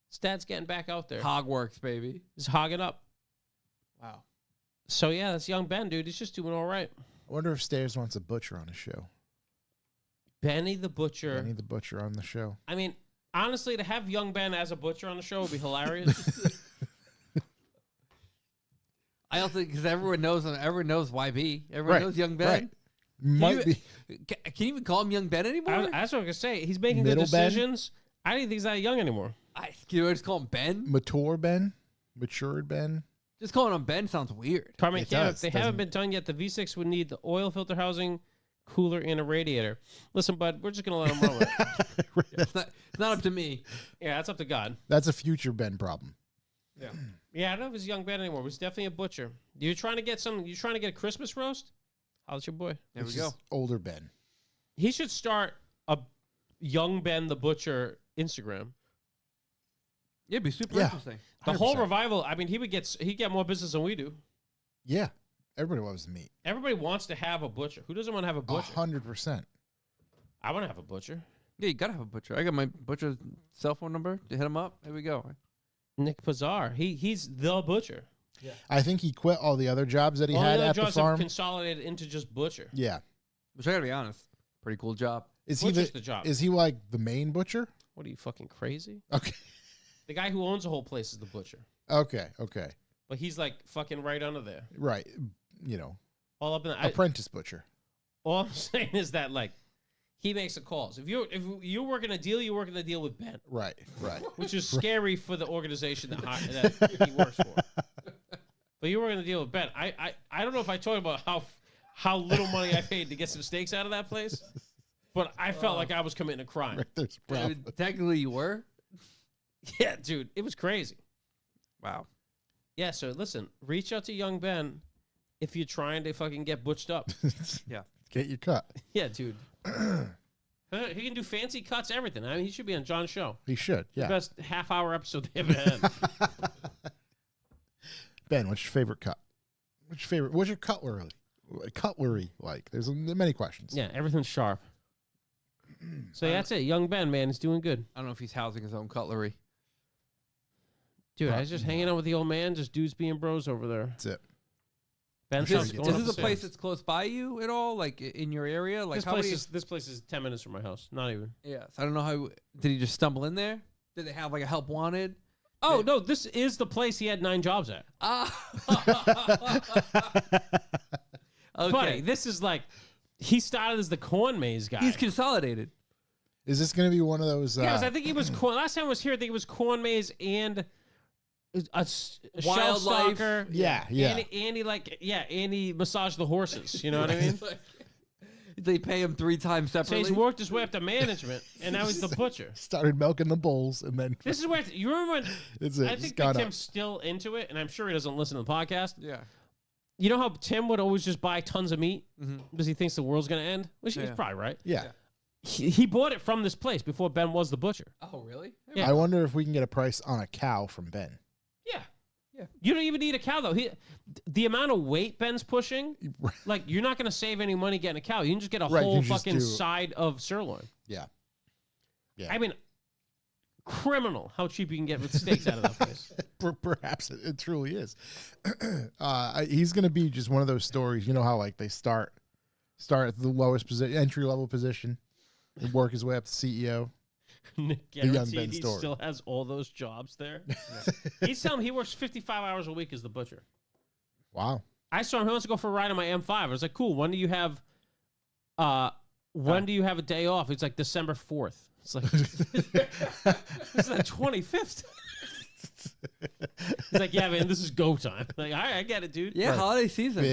His dad's getting back out there. Hogworks, baby. He's hogging up. Wow. So yeah, that's young Ben, dude. He's just doing all right. I wonder if Stairs wants a butcher on his show. Benny the Butcher. Benny the Butcher on the show. I mean, honestly, to have young Ben as a butcher on the show would be hilarious. I also because everyone knows YB. Everyone Right, knows Young Ben. right. Might be. Can you even call him Young Ben anymore? That's what I was gonna say. He's making Middle good Ben? decisions. I don't think he's that young anymore. Can you just call him Ben? Mature Ben? Matured Ben? Just calling him Ben sounds weird. Car It mechanic, does, they doesn't haven't it? been done yet. The V6 would need the oil filter housing, cooler, and a radiator. Listen, bud, we're just gonna let him roll it. It's not up to me. Yeah, that's up to God. That's a future Ben problem. Yeah, I don't know if he's young Ben anymore. He's definitely a butcher. You're trying to get a Christmas roast? How's your boy? There It's we go. just older Ben. He should start a young Ben the Butcher Instagram. Yeah, it'd be super Yeah. interesting. The whole 100%. revival. I mean, he'd get more business than we do. Yeah. Everybody loves the meat. Everybody wants to have a butcher. Who doesn't want to have a butcher? 100%. I want to have a butcher. Yeah, you gotta have a butcher. I got my butcher's cell phone number. Hit him up. There we go. Nick Pazar. He's the butcher. I think he quit all the other jobs that he All had the other at the jobs have farm. consolidated into just butcher. Yeah. Which I gotta be honest, pretty cool job. Is he Butcher's the job. Is he like the main butcher? What are you fucking crazy? Okay. The guy who owns the whole place is the butcher, Okay. Okay. but he's like fucking right under there, Right. You know, all up in the. apprentice butcher. All I'm saying is that like he makes the calls. If you're working a deal, you're working the deal with Ben, Right. Right. which is scary for the organization that he works for. But you're working the deal with Ben. I don't know if I told you about how little money I paid to get some steaks out of that place, but I felt like I was committing a crime. Right. There's a I problem. mean, technically, you were. Yeah, dude, it was crazy. Wow. Yeah, so listen, reach out to young Ben if you're trying to fucking get butched up. Yeah. Get your cut. Yeah, dude. He can do fancy cuts, everything. I mean, he should be on John's show. He should. The Yeah. best half-hour episode they ever had. Ben, what's your favorite cut? What's your cutlery like? There's many questions. Yeah, everything's sharp. So yeah, that's it. Young Ben, man, he's doing good. I don't know if he's housing his own cutlery. Dude, I was just hanging out with the old man, just dudes being bros over there. That's it. Ben I'm sure Shop's he going gets up Is this for a place sale. that's close by you at all? Like in your area? Like This place is 10 minutes from my house. Not even. Yes. I don't know how. Did he just stumble in there? Did they have like a help wanted? Oh, no, this is the place he had 9 jobs at. Okay. Buddy, this is like, he started as the corn maze guy. He's consolidated. Is this going to be one of those? Yeah, 'cause I think he was corn. Last time I was here, I think it was corn maze and a shelf Wildlife. stalker. Yeah, yeah. And he massaged the horses. You know what I mean? They pay him 3 times So separately. he's worked his way up to management, and now he's the butcher. started milking the bulls, and then This is where you remember when it's it. I It's think gone that up. Tim's still into it, and I'm sure he doesn't listen to the podcast. Yeah. You know how Tim would always just buy tons of meat Mhm. because he thinks the world's going to end? Which he's Yeah. probably right. Yeah. Yeah. He bought it from this place before Ben was the butcher. Oh, really? Yeah. I wonder if we can get a price on a cow from Ben. Yeah. Yeah. You don't even need a cow, though. The amount of weight Ben's pushing, like, you're not going to save any money getting a cow. You can just get a Right, whole you just fucking do- side of sirloin. Yeah. Yeah. I mean, criminal how cheap you can get with steaks out of that place. Perhaps it truly is. He's going to be just one of those stories. You know how like they start at the lowest position, entry level position, and work his way up to CEO. Nick young guaranteed Ben he story. still has all those jobs there. He's telling me he works 55 hours a week as the butcher. Wow. I saw him. He wants to go for a ride on my M5. I was like, cool. When do you have a day off? He's like December 4th. It's like it's the 25th. He's like, yeah, man, this is go time. Like, all right, I get it, dude. Yeah, Right. holiday season.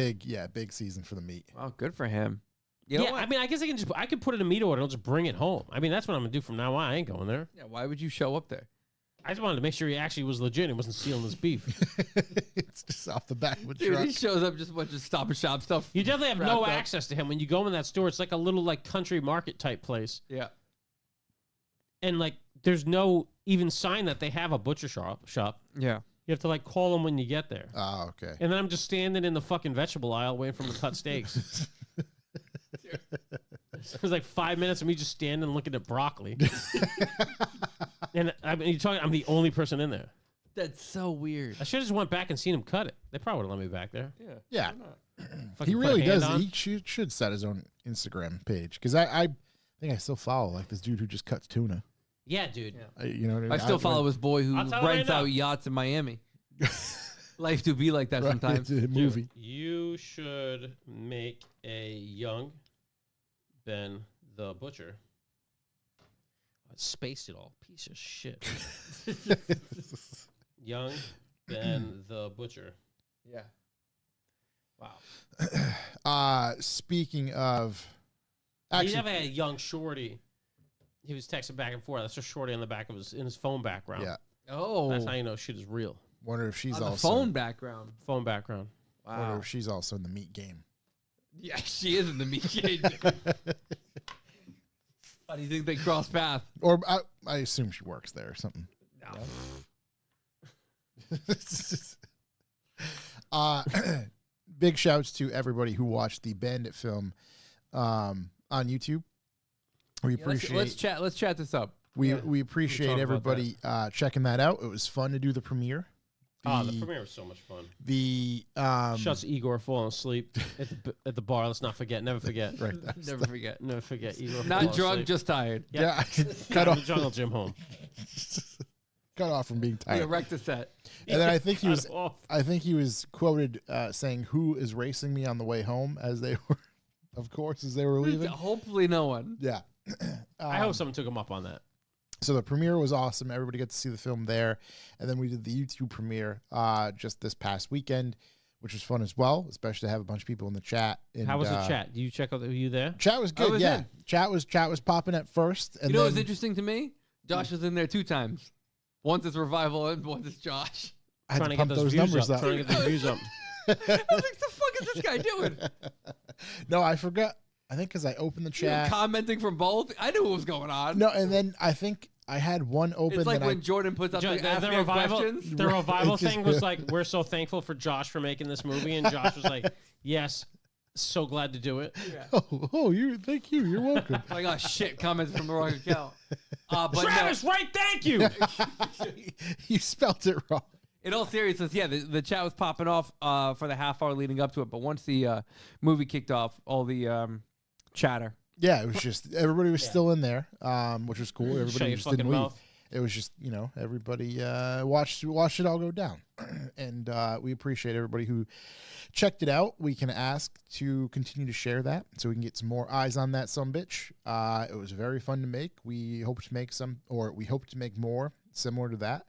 Big season for the meat. Wow, good for him. You know Yeah, what? I mean, I guess I could put in a meat order and I'll just bring it home. I mean, that's what I'm gonna do from now on. I ain't going there. Yeah, why would you show up there? I just wanted to make sure he actually was legit and wasn't stealing this beef. It's just off the back of a Dude, truck. he shows up just a bunch of Stop and Shop stuff. You definitely have wrapped no up. access to him when you go in that store. It's like a little like country market type place, Yeah. and like there's no even sign that they have a butcher shop. Yeah. You have to like call them when you get there. Oh, okay. And then I'm just standing in the fucking vegetable aisle waiting for them to cut steaks. It was like 5 minutes of me just standing looking at broccoli. And I'm the only person in there. That's so weird. I should have just went back and seen him cut it. They probably would have let me back there. Yeah. Fucking He put a really hand does. on. He should set his own Instagram page because I think I still follow like this dude who just cuts tuna. Yeah, dude. You know what I mean? I still follow his boy who I'll tell you rents right out now. yachts in Miami. Life do be like that Right, sometimes. it's a movie. You should make a young Ben the Butcher. I spaced it all. Piece of shit. Young Ben the Butcher. Yeah. Wow. Speaking of, He actually, never had a young shorty. He was texting back and forth. That's just shorty on the back of his phone background. yeah. Oh. That's how you know shit is real. Wonder if she's On the also phone background. Phone background. Wonder Wow. if she's also in the meat game. Yeah, she is in the meat game. How do you think they cross paths? Or I assume she works there or something. No. Big shouts to everybody who watched the Bandit film on YouTube. We appreciate Let's chat this up. we Yeah. appreciate We'll talk about everybody checking that out. It was fun to do the premiere. The premiere was so much fun. The Shuts Igor falling asleep at the bar. Let's not forget. Never forget. right. Never forget. Never forget. Igor Not falling drunk, asleep. just tired. Yeah, Cut cut off off the jungle gym home. cut off from being We tired. erect the set. And then I think he Cut was off. quoted saying, "Who is racing me on the way home?" As they were, of course, as they were leaving. Hopefully no one. Yeah. I hope someone took him up on that. So the premiere was awesome. Everybody got to see the film there, and then we did the YouTube premiere just this past weekend, which was fun as well, especially to have a bunch of people in the chat. And, How was the chat? Do you check out? Were you there? Chat was good. was Yeah, in. chat was popping at first, and You know then what's interesting to me? Josh was in there 2 times. Once it's Revival and once it's Josh. I had Trying to to get pump those those views numbers up. up. Trying to get those views up. I was like, the fuck is this guy doing? No, I forgot. I think because I opened the You were chat. commenting from both. I knew what was going on. No, and then I think I had one open. It's like that when Jordan puts up the Ask The Me revival, questions. the revival Right, just- thing was like, we're so thankful for Josh for making this movie, and Josh was like, yes, so glad to do it. Thank you. You're welcome. Like, oh shit, comments from the wrong account. But Travis, right? Thank you. You spelt it wrong. in all seriousness, yeah, the chat was popping off for the half hour leading up to it. But once the movie kicked off, all the chatter. Yeah, it was just everybody was still in there, which was cool. Shut Everybody your just didn't fucking leave. mouth. It was just everybody watched it all go down, and we appreciate everybody who checked it out. We can ask to continue to share that so we can get some more eyes on that sumbitch. It was very fun to make. We hope to make more similar to that.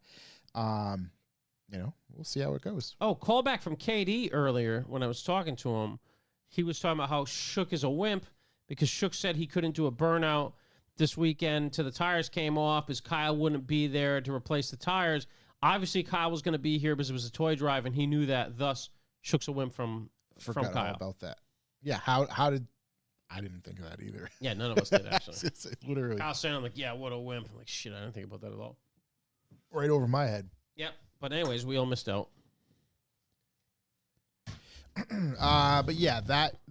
We'll see how it goes. Oh, call back from KD earlier when I was talking to him. He was talking about how Shook is a wimp because Shook said he couldn't do a burnout this weekend till the tires came off as Kyle wouldn't be there to replace the tires. Obviously, Kyle was going to be here because it was a toy drive, and he knew that. Thus, Shook's a wimp from Forgot all Kyle. about that. Yeah, how did I didn't think of that either. Yeah, none of us did, actually. It's literally Kyle saying, I'm like, yeah, what a wimp. I'm like, shit, I didn't think about that at all. right over my head. Yep. But anyways, we all missed out. But yeah,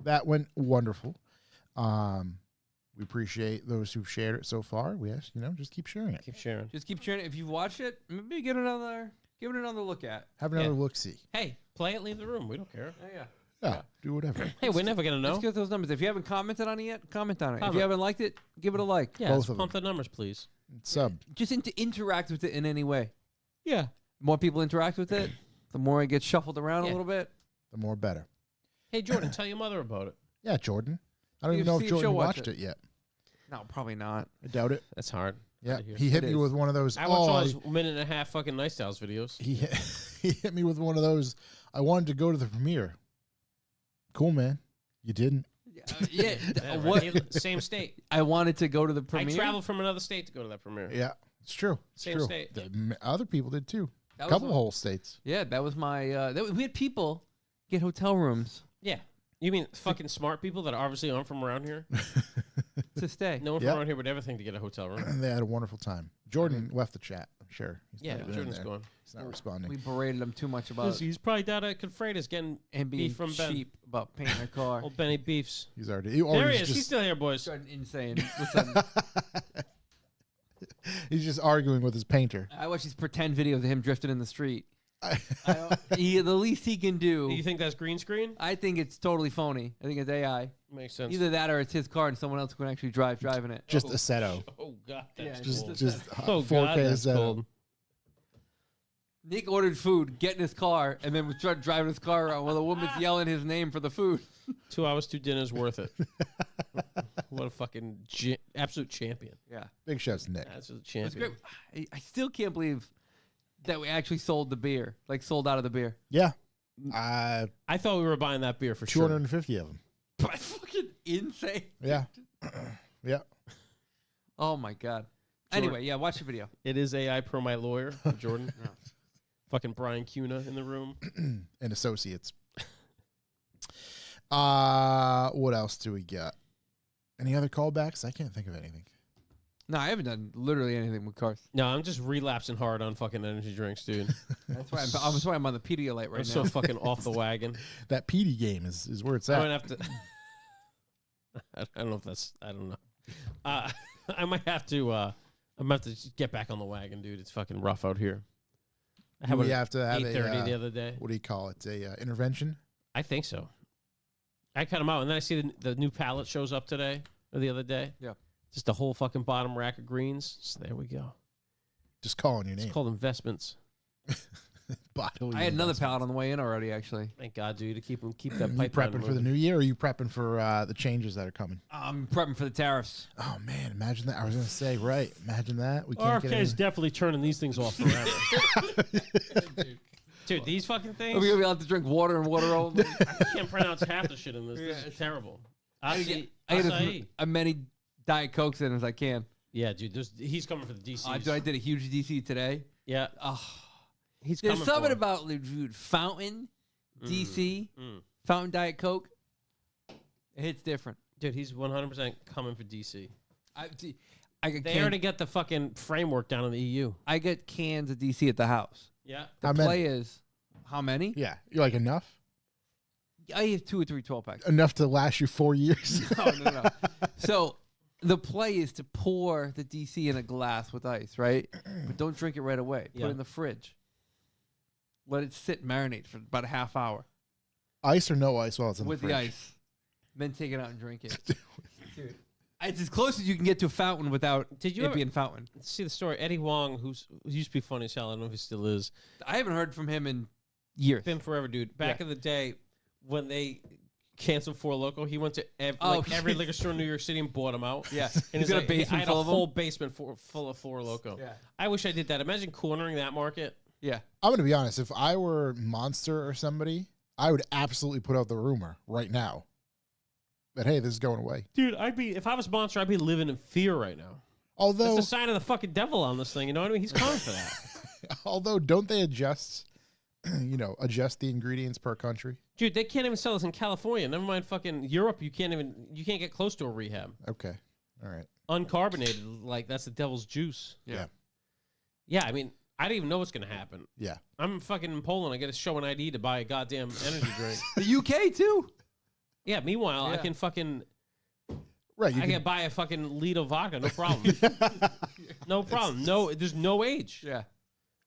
that went wonderful. We appreciate those who've shared it so far. We ask, just keep sharing it. Keep sharing. Just keep sharing it. If you've watched it, maybe give it another look at. Have another Yeah. look see. Hey, play it, leave the room. We don't care. Oh, yeah. Yeah, do whatever. Hey, we're never going to know. Let's get those numbers. If you haven't commented on it yet, comment on it. If Comment. you haven't liked it, give it a like. Yeah, Both let's of pump the numbers, please. Sub. Just interact with it in any way. Yeah. The more people interact with it, the more it gets shuffled around a Yeah. little bit. The more better. Hey, Jordan, tell your mother about it. Yeah, Jordan. I don't See even know if if she'll Jordan watch watched it yet. No, probably not. I doubt it. That's hard. Yeah, I hear. he hit It me is. with one of those. I watch all those minute and a half fucking Night Styles videos. He hit me with one of those. I wanted to go to the premiere. Cool, man. You didn't. Yeah. Yeah, What? right. Same state. I wanted to go to the premiere. I traveled from another state to go to that premiere. Yeah, it's true. It's Same true. state. Other people did too. That A was couple my- whole states. Yeah, that was my. We had people get hotel rooms Yeah. You mean fucking smart people that obviously aren't from around here? to stay. No one Yep. from around here would ever think to get a hotel room. And they had a wonderful time. Jordan left the chat. I'm sure. He's Yeah, not in Jordan's there. gone. He's not responding. We berated him too much about He's probably down at Confreda's getting and being beef from Ben. cheap about painting a car. Old Benny Beefs. He's already. There he is. Just, He's still here, boys. Starting insane. Listen, he's just arguing with his painter. I watch these pretend videos of him drifting in the street. The least he can do. Do you think that's green screen? I think it's totally phony. I think it's AI. Makes sense. Either that or it's his car and someone else can actually driving it. Just a Seto. Oh, God. Yeah, That's just- cold. Just Oh, 4K God, that's Seto. cold. Nick ordered food, get in his car, and then we started driving his car around while the woman's yelling his name for the food. 2 hours, 2 dinners worth it. What a fucking absolute champion. Yeah. Big shouts to Nick. Absolute It's champion. great. I still can't believe that we actually sold the beer, like sold out of the beer. Yeah. I thought we were buying that beer for 250 of them. That's fucking insane. Yeah. Yeah. Oh my God. Anyway, yeah, watch the video. sure. It is AI Pro My Lawyer, Jordan. Fucking Brian Cuna in the room. And associates. What else do we got? Any other callbacks? I can't think of anything. No, I haven't done literally anything with cars. No, I'm just relapsing hard on fucking energy drinks, dude. That's why I'm on the Pedialyte right I'm now. so fucking off the wagon. That PD game is where it's I at. might have to. I don't know if that's. I don't know. I might have to. I'm gonna have to just get back on the wagon, dude. It's fucking rough out here. I Do we one have to have 8:30 a, the other day. what do you call it? A intervention? I think so. I cut them out, and then I see the new pallet shows up today or the other day. Yeah. Just a whole fucking bottom rack of greens. So there we go. Just calling your It's name. called investments. Bodily I had another investment. pallet on the way in already, actually. Thank God, dude, to keep that You pipeline prepping for the moving. new year, or are you prepping for the changes that are coming? I'm prepping for the tariffs. Oh man, imagine that! I was gonna say, right? Imagine that. We can't RFK get is any- definitely turning these things off forever. Dude, these fucking Are things. we going to be allowed to drink water and water only? I can't pronounce half the shit in this. This Yeah. is terrible. I Acai. get Acai. as many Diet Cokes in as I can. Yeah, dude, he's coming for the DC. I did a huge DC today. Yeah, Oh, he's there's coming something for about dude, Fountain, DC, Mm. Fountain Diet Coke. It hits different. Dude, he's 100% coming for DC. I get They already got the fucking framework down in the EU. I get cans of DC at the house. Yeah. The How many? play is how many? Yeah, you're like enough I have 2 or 3 12-packs. enough to last you 4 years. No. So the play is to pour the DC in a glass with ice, right? But don't drink it right away. Put Yeah. it in the fridge. Let it sit, marinate for about a half hour Ice or no ice while it's in with the the fridge. ice. Then take it out and drink it. Dude, it's as close as you can get to a fountain without Did you it ever being fountain. see the story? Eddie Wong, who used to be funny as hell. I don't know if he still is. I haven't heard from him in years. Been forever, dude. Back Yeah. in the day when they canceled Four Loko, he went to Oh, every liquor store in New York City and bought them out. Yeah. And He's got a like, basement I had full a of 'em? whole basement full of Four Loko. Yeah. I wish I did that. Imagine cornering that market. Yeah. I'm gonna be honest. If I were Monster or somebody, I would absolutely put out the rumor right now that hey, this is going away. Dude, if I was Monster, I'd be living in fear right now. Although, That's a sign of the fucking devil on this thing. You know what I mean? He's coming for that. although, don't they adjust? Adjust the ingredients per country. Dude, they can't even sell this in California. Never mind fucking Europe. You can't get close to a rehab. Okay, all right. Uncarbonated, like that's the devil's juice. Yeah. Yeah, I mean, I don't even know what's gonna happen. Yeah. I'm fucking in Poland. I got to show an ID to buy a goddamn energy drink. The UK too. Yeah. Meanwhile, I Yeah. can fucking Right. You I can buy a fucking liter of vodka. No problem. No problem. No, there's no age. Yeah.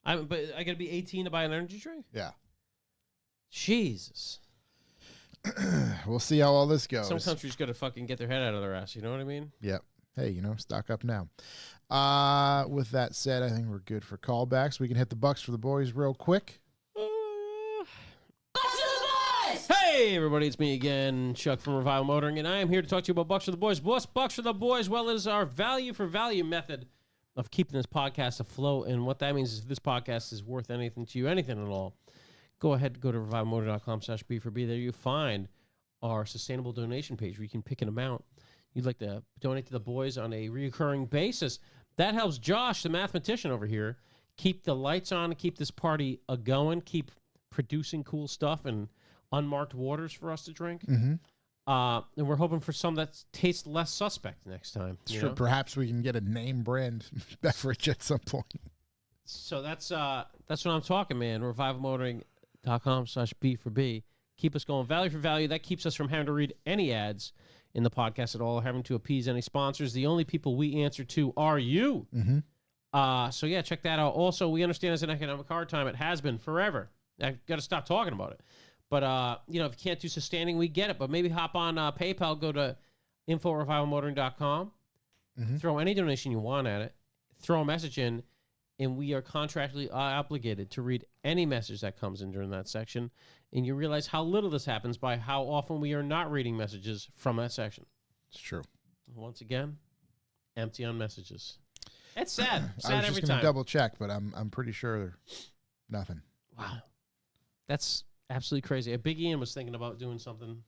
But I got to be 18 to buy an energy drink. Yeah. Jesus. We'll see how all this goes. Some countries got to fucking get their head out of their ass. You know what I mean? Yep. Hey, stock up now. With that said, I think we're good for callbacks. We can hit the bucks for the boys real quick. Hey, everybody, it's me again, Chuck from Revival Motoring, and I am here to talk to you about Bucks for the Boys. What's Bucks for the Boys? Well, it is our value for value method of keeping this podcast afloat, and what that means is if this podcast is worth anything to you, anything at all, go ahead and go to revivalmotor.com/B4B. There you find our sustainable donation page where you can pick an amount you'd like to donate to the boys on a recurring basis. That helps Josh, the mathematician over here, keep the lights on, keep this party going, keep producing cool stuff and unmarked waters for us to drink. Mm-hmm. And we're hoping for some that tastes less suspect next time. you Sure. know? Perhaps we can get a name brand beverage at some point. So that's what I'm talking, man. RevivalMotoring.com/B for B. Keep us going. Value for value. That keeps us from having to read any ads in the podcast at all, having to appease any sponsors. The only people we answer to are you. So yeah, check that out. Also, we understand it's an economic hard time. It has been forever. I got to stop talking about it. But if you can't do sustaining, we get it. But maybe hop on PayPal. Go to info@revivalmotoring.com. Throw any donation you want at it. Throw a message in, and we are contractually obligated to read any message that comes in during that section. And you realize how little this happens by how often we are not reading messages from that section. It's true. Once again, empty on messages. It's sad. I was Sad just every gonna time. double check, but I'm pretty sure nothing. Wow. That's absolutely crazy. Big Ian was thinking about doing something in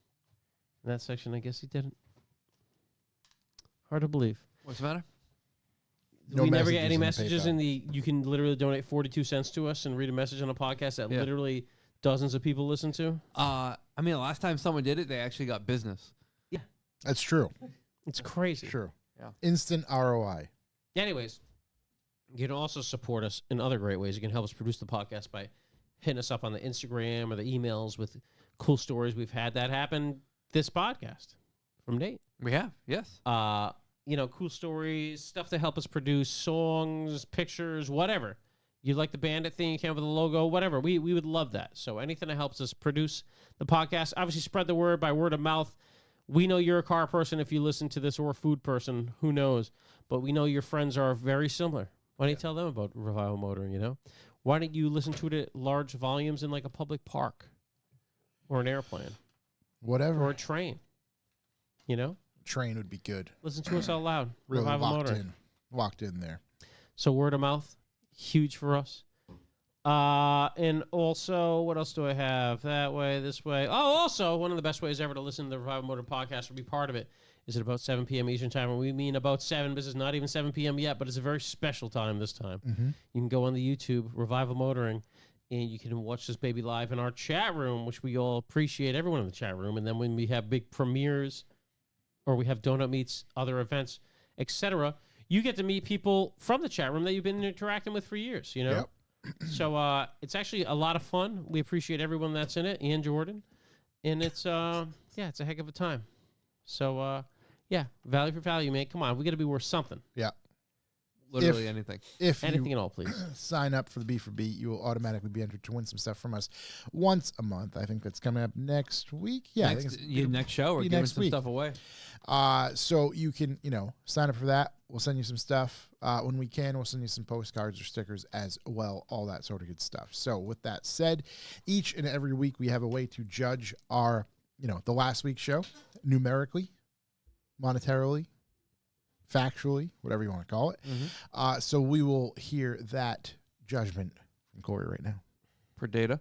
that section. I guess he didn't. Hard to believe. What's the matter? No we never get any messages messages in in the. You can literally donate 42 cents to us and read a message on a podcast that literally dozens of people listen to. I mean, the last time someone did it, they actually got business. That's true. It's crazy. True. Yeah. Instant ROI. Anyways, you can also support us in other great ways. You can help us produce the podcast by hitting us up on the Instagram or the emails with cool stories. We've had that happen this podcast from Nate. We have, yes. Cool stories, stuff to help us produce songs, pictures, whatever. You like the Bandit thing, you came up with a logo, whatever. We would love that. So anything that helps us produce the podcast, obviously spread the word by word of mouth. We know you're a car person if you listen to this, or a food person, who knows. But we know your friends are very similar. Why don't you tell them about Revival Motoring, Why don't you listen to it at large volumes in like a public park or an airplane Whatever. or a train, Train would be good. Listen to us out loud. Really Revival locked Motoring. in. Locked in there. So word of mouth, huge for us. And also, what else do I have? That way, this way. Oh, also, one of the best ways ever to listen to the Revival Motor podcast or be part of it is at about 7 p.m. Eastern time. And we mean about 7. This is not even 7 p.m. yet, but it's a very special time this time. You can go on the YouTube, Revival Motoring, and you can watch this baby live in our chat room, which we all appreciate, everyone in the chat room. And then when we have big premieres or we have donut meets, other events, etc., you get to meet people from the chat room that you've been interacting with for years, Yep. So it's actually a lot of fun. We appreciate everyone that's in it, and Jordan. And it's it's a heck of a time. So value for value, man. Come on, we got to be worth something. Yeah. Literally anything. If Anything you at all, please. sign up for the B for Beat, you will automatically be entered to win some stuff from us once a month. I think that's coming up next week. Yeah, I think it's Next show, we're be giving next some week. stuff away. So you can, sign up for that. We'll send you some stuff when we can. We'll send you some postcards or stickers as well, all that sort of good stuff. So with that said, each and every week we have a way to judge our, the last week's show numerically, monetarily, factually, whatever you want to call it. So we will hear that judgment from Corey right now. Per data.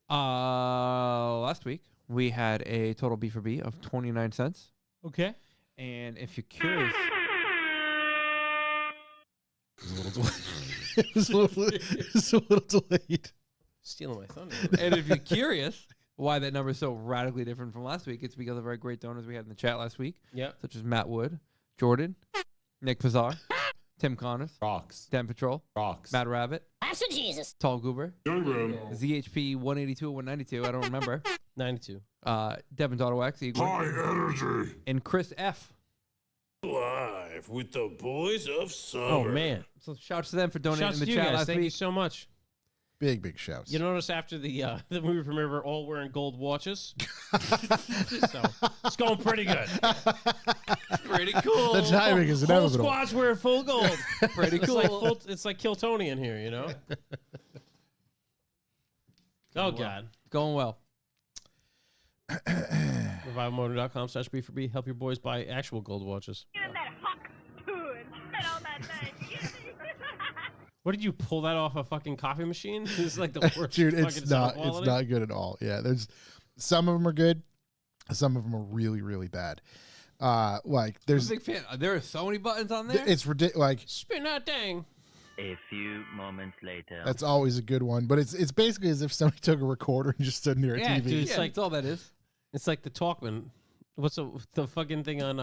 Last week, we had a total B for B of 29 cents. Okay. And if you're curious... It was a little delayed. Stealing my thunder. And if you're curious why that number is so radically different from last week, it's because of our great donors we had in the chat last week, such as Matt Wood, Jordan, Nick Pizar, Tim Connors, Rocks. Dan Patrol, Rocks. Matt Rabbit, Jesus. Tall Goober, Young Room. ZHP 182 or 192, I don't remember, 92. Devin Autowax, Igor, High energy. and Chris F. Live with the boys of summer. Oh, man. So shouts to them for donating Shouts in to the you chat guys. last Thank you week. so much. Big shouts. You notice after the movie premiere, we're all wearing gold watches. So it's going pretty good. Pretty cool. The timing is Whole inevitable. squad's wearing full gold. Pretty cool. It's like Kiltonian here, Oh, God. Going well. RevivalMotor.com/B for B. Help your boys buy actual gold watches. What did you pull that off a fucking coffee machine? This is like the worst. Dude, fucking it's sound not quality. good at all. Yeah, there's some of them are good, some of them are really really bad. Like I'm there's a big fan. There are so many buttons on there. it's ridiculous. Like Spin that dang. A few moments later. that's always a good one, but it's basically as if somebody took a recorder and just stood near a yeah, TV. dude, It's yeah, like- that's all that is. It's like the Talkman. What's the fucking thing on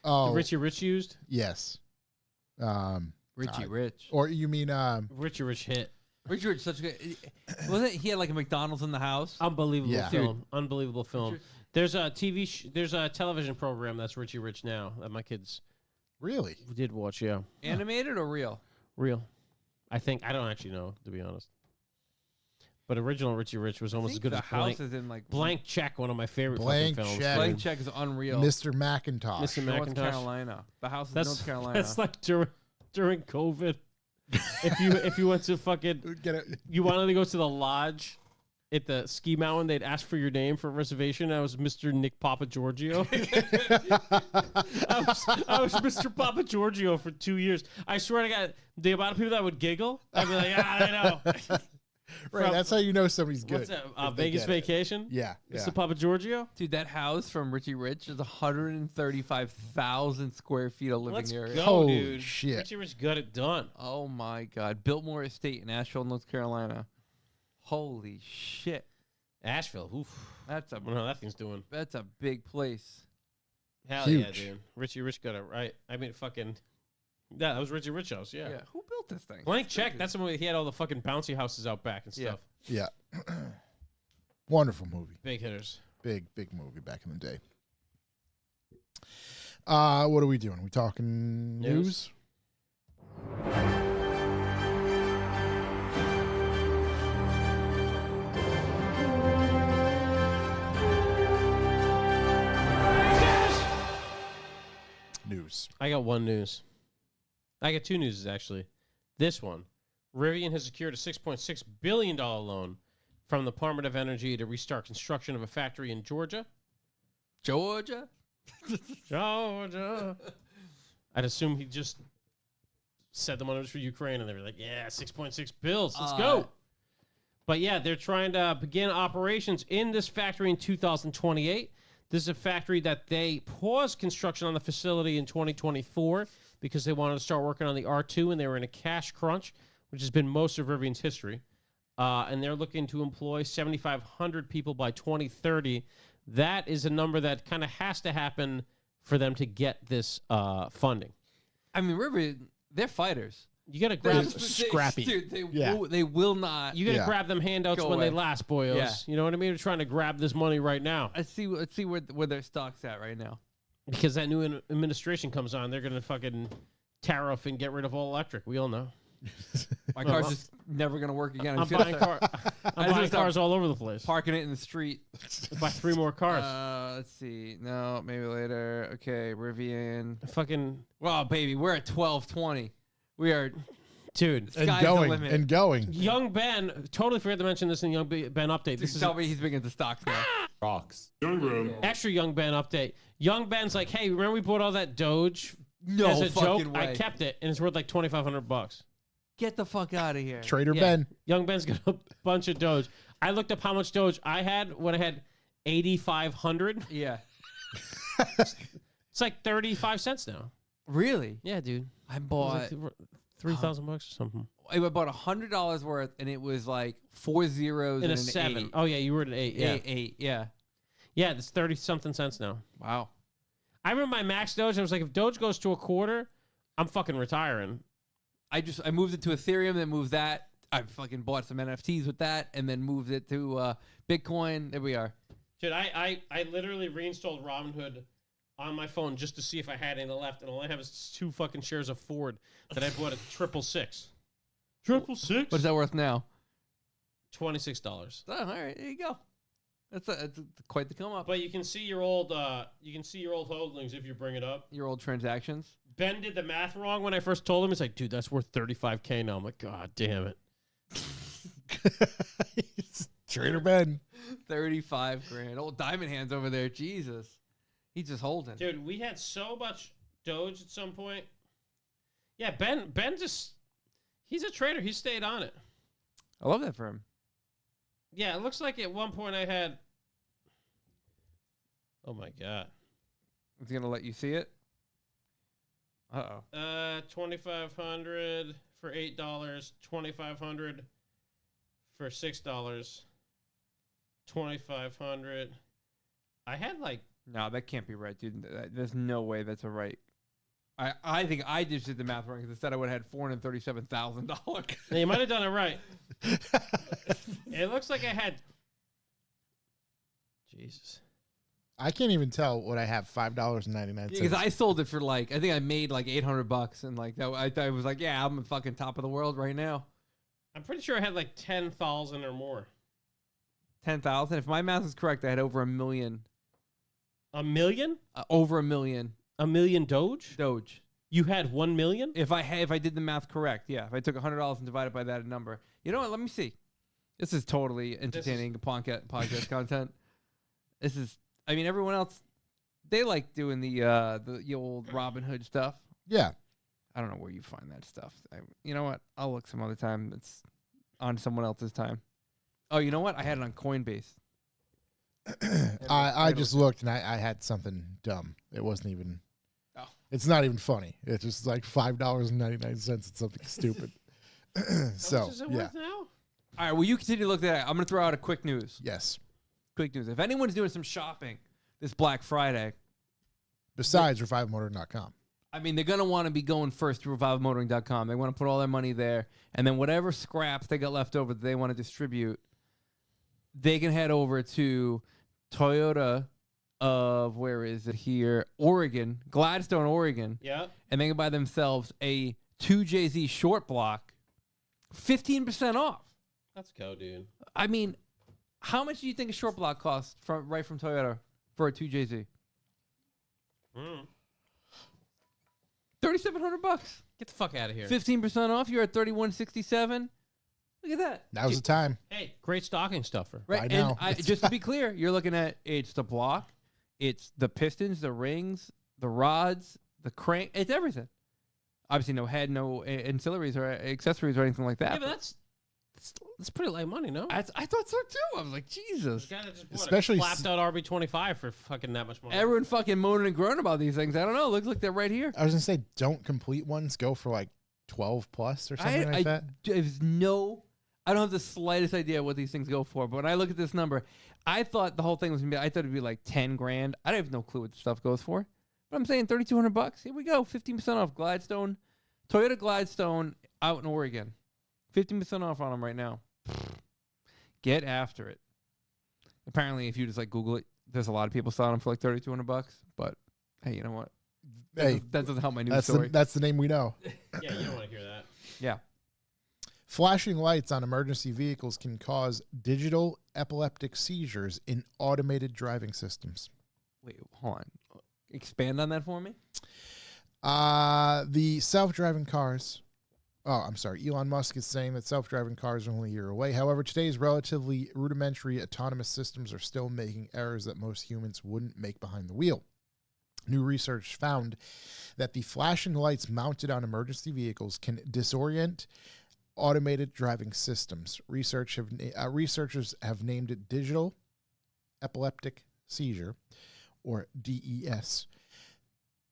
Oh, the Richie Rich used? yes. Richie Rich. Or you mean Richie Rich hit. Richie Rich, such a good. Wasn't he had like a McDonald's in the house? Unbelievable Yeah. film. Unbelievable film. There's a there's a television program that's Richie Rich now that my kids really? did watch. Yeah, Animated or real? real. I think I don't actually know, to be honest. But original Richie Rich was almost as good the as house is in like Blank Check, one of my favorite Blank fucking films. Check. Blank Check is unreal. Mr. McIntosh. Mr. North Macintosh. Carolina. The house is That's North Carolina. that's like during COVID. if you went to fucking Get it? you wanted to go to the lodge at the ski mountain, they'd ask for your name for a reservation. I was Mr. Nick Papa Giorgio. I was Mr. Papa Giorgio for 2 years. I swear to God, the amount of people that would giggle, I'd be like, I know. Right, From- that's how you know somebody's good. What's that? if they Vegas get it. Vacation? Yeah. Mr. Papa Giorgio? Dude, that house from Richie Rich is 135,000 square feet of living Let's area. go, Holy dude. shit. Richie Rich got it done. Oh my God. Biltmore Estate in Asheville, North Carolina. Holy shit. Asheville. Oof. That's I a don't know how that thing's doing. that's a big place. Hell yeah, Huge. dude. Richie Rich got it right. I mean, fucking. Yeah, that was Richie Rich house. Yeah. Who built this thing? Blank Check. That's the one he had all the fucking bouncy houses out back and stuff. Yeah. Yeah. Wonderful movie. Big hitters. Big movie back in the day. What are we doing? We talking news? News. I got one news. I got two newses, actually. This one. Rivian has secured a $6.6 billion loan from the Department of Energy to restart construction of a factory in Georgia. Georgia? Georgia. I'd assume he just said the money was for Ukraine, and they were like, yeah, 6.6 bills. Let's go. But yeah, they're trying to begin operations in this factory in 2028. This is a factory that they paused construction on the facility in 2024 because they wanted to start working on the R2, and they were in a cash crunch, which has been most of Rivian's history. And they're looking to employ 7,500 people by 2030. That is a number that kind of has to happen for them to get this funding. I mean, River, they're fighters. You got to grab scrappy. Dude, they, Yeah. they will not. You got to Yeah. grab them handouts Go when they away. last, boyos. Yeah. You know what I mean? They're trying to grab this money right now Let's see where their stock's at right now. because that new administration comes on. They're gonna fucking tariff and get rid of all electric. We all know. My car's just never gonna work again. I'm buying gonna cars start all over the place. parking it in the street. Buy 3 more cars. Let's see. No, maybe later. Okay, Rivian. Fucking Well, baby, we're at 12:20. We are. dude. And Sky's the going. limit. And going. Young Ben, totally forgot to mention this in Young Ben update. This is Tell me he's big into stocks now. Rocks. extra Young Ben update. Young Ben's like, hey, remember we bought all that Doge No as a fucking joke? way. I kept it, and it's worth like $2,500. Get the fuck out of here. Trader Yeah. Ben. Young Ben's got a bunch of Doge. I looked up how much Doge I had when I had 8,500. Yeah. It's like 35 cents now. Really? Yeah, dude. I It was bought. like $3,000 or something. I bought $100 worth, and it was like 4 zeros In and a an 7. 8. Oh, yeah, you were at an 8. Yeah. Eight, yeah. Yeah, it's 30 something cents now. Wow. I remember my max Doge. I was like, if Doge goes to a quarter, I'm fucking retiring. I moved it to Ethereum, then moved that. I fucking bought some NFTs with that, and then moved it to Bitcoin. There we are. Dude, I literally reinstalled Robinhood on my phone just to see if I had any left, and all I have is 2 fucking shares of Ford that I bought at 666. 666? What's that worth now? $26. Oh, all right, there you go. That's quite the come up. But you can see your old holdings if you bring it up. Your old transactions. Ben did the math wrong when I first told him. He's like, dude, that's worth $35K now. I'm like, God damn it. Trader Ben. 35 grand. Old diamond hands over there. Jesus. He's just holding. Dude, we had so much Doge at some point. Yeah, Ben just, he's a trader. He stayed on it. I love that for him. Yeah, it looks like at one point I had, oh my God. Is he going to let you see it? Uh-oh. 2,500 for $8, 2,500 for $6, 2,500. I had like, No, that can't be right, dude. There's no way that's a right. I think I just did the math wrong because instead I would have had $437,000. Yeah, you might have done it right. It looks like I had. Jesus. I can't even tell what I have. $5.99. Because I sold it for I think I made $800, and I was like, yeah, I'm fucking top of the world right now. I'm pretty sure I had 10,000 or more. 10,000. If my math is correct, I had over 1 million. $1 million? Over 1 million. $1 million Doge? Doge. You had 1 million? If I did the math correct, yeah. If I took $100 and divided by that number, you know what? Let me see. This is totally entertaining podcast content. This is. I mean, everyone else, they like doing the old Robin Hood stuff. Yeah. I don't know where you find that stuff. You know what? I'll look some other time. It's on someone else's time. Oh, you know what? I had it on Coinbase. I just looked and I had something dumb. It wasn't even. Oh. It's not even funny. It's just like $5.99. It's something stupid. So How much is it worth now? All right. Well, you continue to look at that. I'm going to throw out a quick news. yes. Quick news. If anyone's doing some shopping this Black Friday, Besides revivemotoring.com. I mean, they're going to want to be going first to revivemotoring.com. They want to put all their money there. And then whatever scraps they got left over that they want to distribute, they can head over to Toyota of, where is it here? Oregon, Gladstone, Oregon. Yeah. And they can buy themselves a 2JZ short block, 15% off. Let's go, dude. I mean, how much do you think a short block costs right from Toyota for a 2JZ? $3,700. Get the fuck out of here. 15% off. You're at $3,167. Look at that. Now's the time. Hey, great stocking stuffer. Right. I know. And just to be clear, you're looking at it's the block, it's the pistons, the rings, the rods, the crank. It's everything. Obviously, no head, no ancillaries or accessories or anything like that. Yeah, but that's pretty light money, no? I thought so too. I was like, Jesus. The guy that just Especially slapped out RB25 for fucking that much money. Everyone fucking moaning and groaning about these things. I don't know. Looks like they're right here. I was going to say, don't complete ones go for like 12 plus or something like that. I don't have the slightest idea what these things go for. But when I look at this number, I thought the whole thing was gonna be. I thought it'd be like 10 grand. I have no clue what this stuff goes for. But I'm saying $3,200. Here we go. 15% off Gladstone, Toyota Gladstone out in Oregon. 15% off on them right now. Get after it. Apparently, if you just Google it, there's a lot of people selling them for like $3,200. But hey, you know what? Hey, That doesn't help my news story. that's the name we know. Yeah, you don't want to hear that. Yeah. Flashing lights on emergency vehicles can cause digital epileptic seizures in automated driving systems. Wait, hold on. Expand on that for me. The self-driving cars. Oh, I'm sorry. Elon Musk is saying that self-driving cars are only a year away. However, today's relatively rudimentary autonomous systems are still making errors that most humans wouldn't make behind the wheel. New research found that the flashing lights mounted on emergency vehicles can disorient automated driving systems. Researchers have named it digital epileptic seizure, or DES.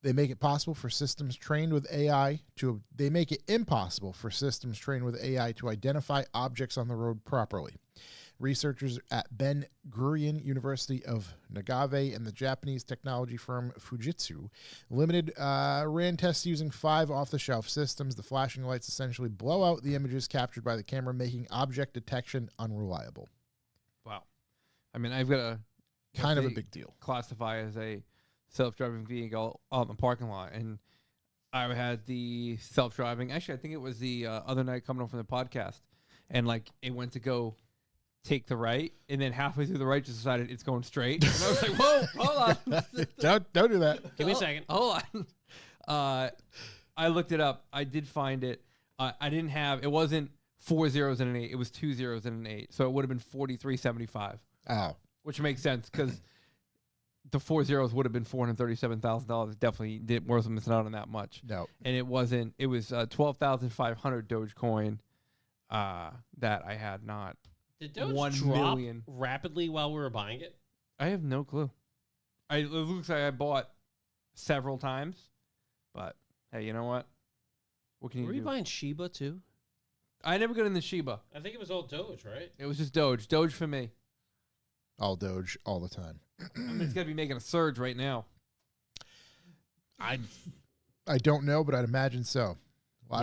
They make it possible for systems trained with AI to. They make it impossible for systems trained with AI to identify objects on the road properly. Researchers at Ben Gurion University of Nagave and the Japanese technology firm Fujitsu Limited ran tests using 5 off-the-shelf systems. The flashing lights essentially blow out the images captured by the camera, making object detection unreliable. Wow. I mean, I've got a Kind of a big deal. Classify as a self-driving vehicle out in the parking lot, and I had the self-driving. Actually, I think it was the other night coming home from the podcast, and it went to go take the right, and then halfway through the right just decided it's going straight. And I was like, whoa, hold on. don't do that. Give me a second. Hold on. I looked it up. I did find it. It wasn't 4 zeros and an 8. It was 2 zeros and an 8. So it would have been 43.75. Oh. Which makes sense because the 4 zeros would have been $437,000. Definitely wasn't missing out on that much. No. And it wasn't. It was 12,500 Dogecoin that I had not. Did Doge 1 drop million. rapidly while we were buying it? I have no clue. It looks like I bought several times, but hey, you know what? What can you Were do? you buying Shiba too? I never got into Shiba. I think it was all Doge, right? It was just Doge. Doge for me. All Doge, all the time. I mean, it's got to be making a surge right now. I I don't know, but I'd imagine so. A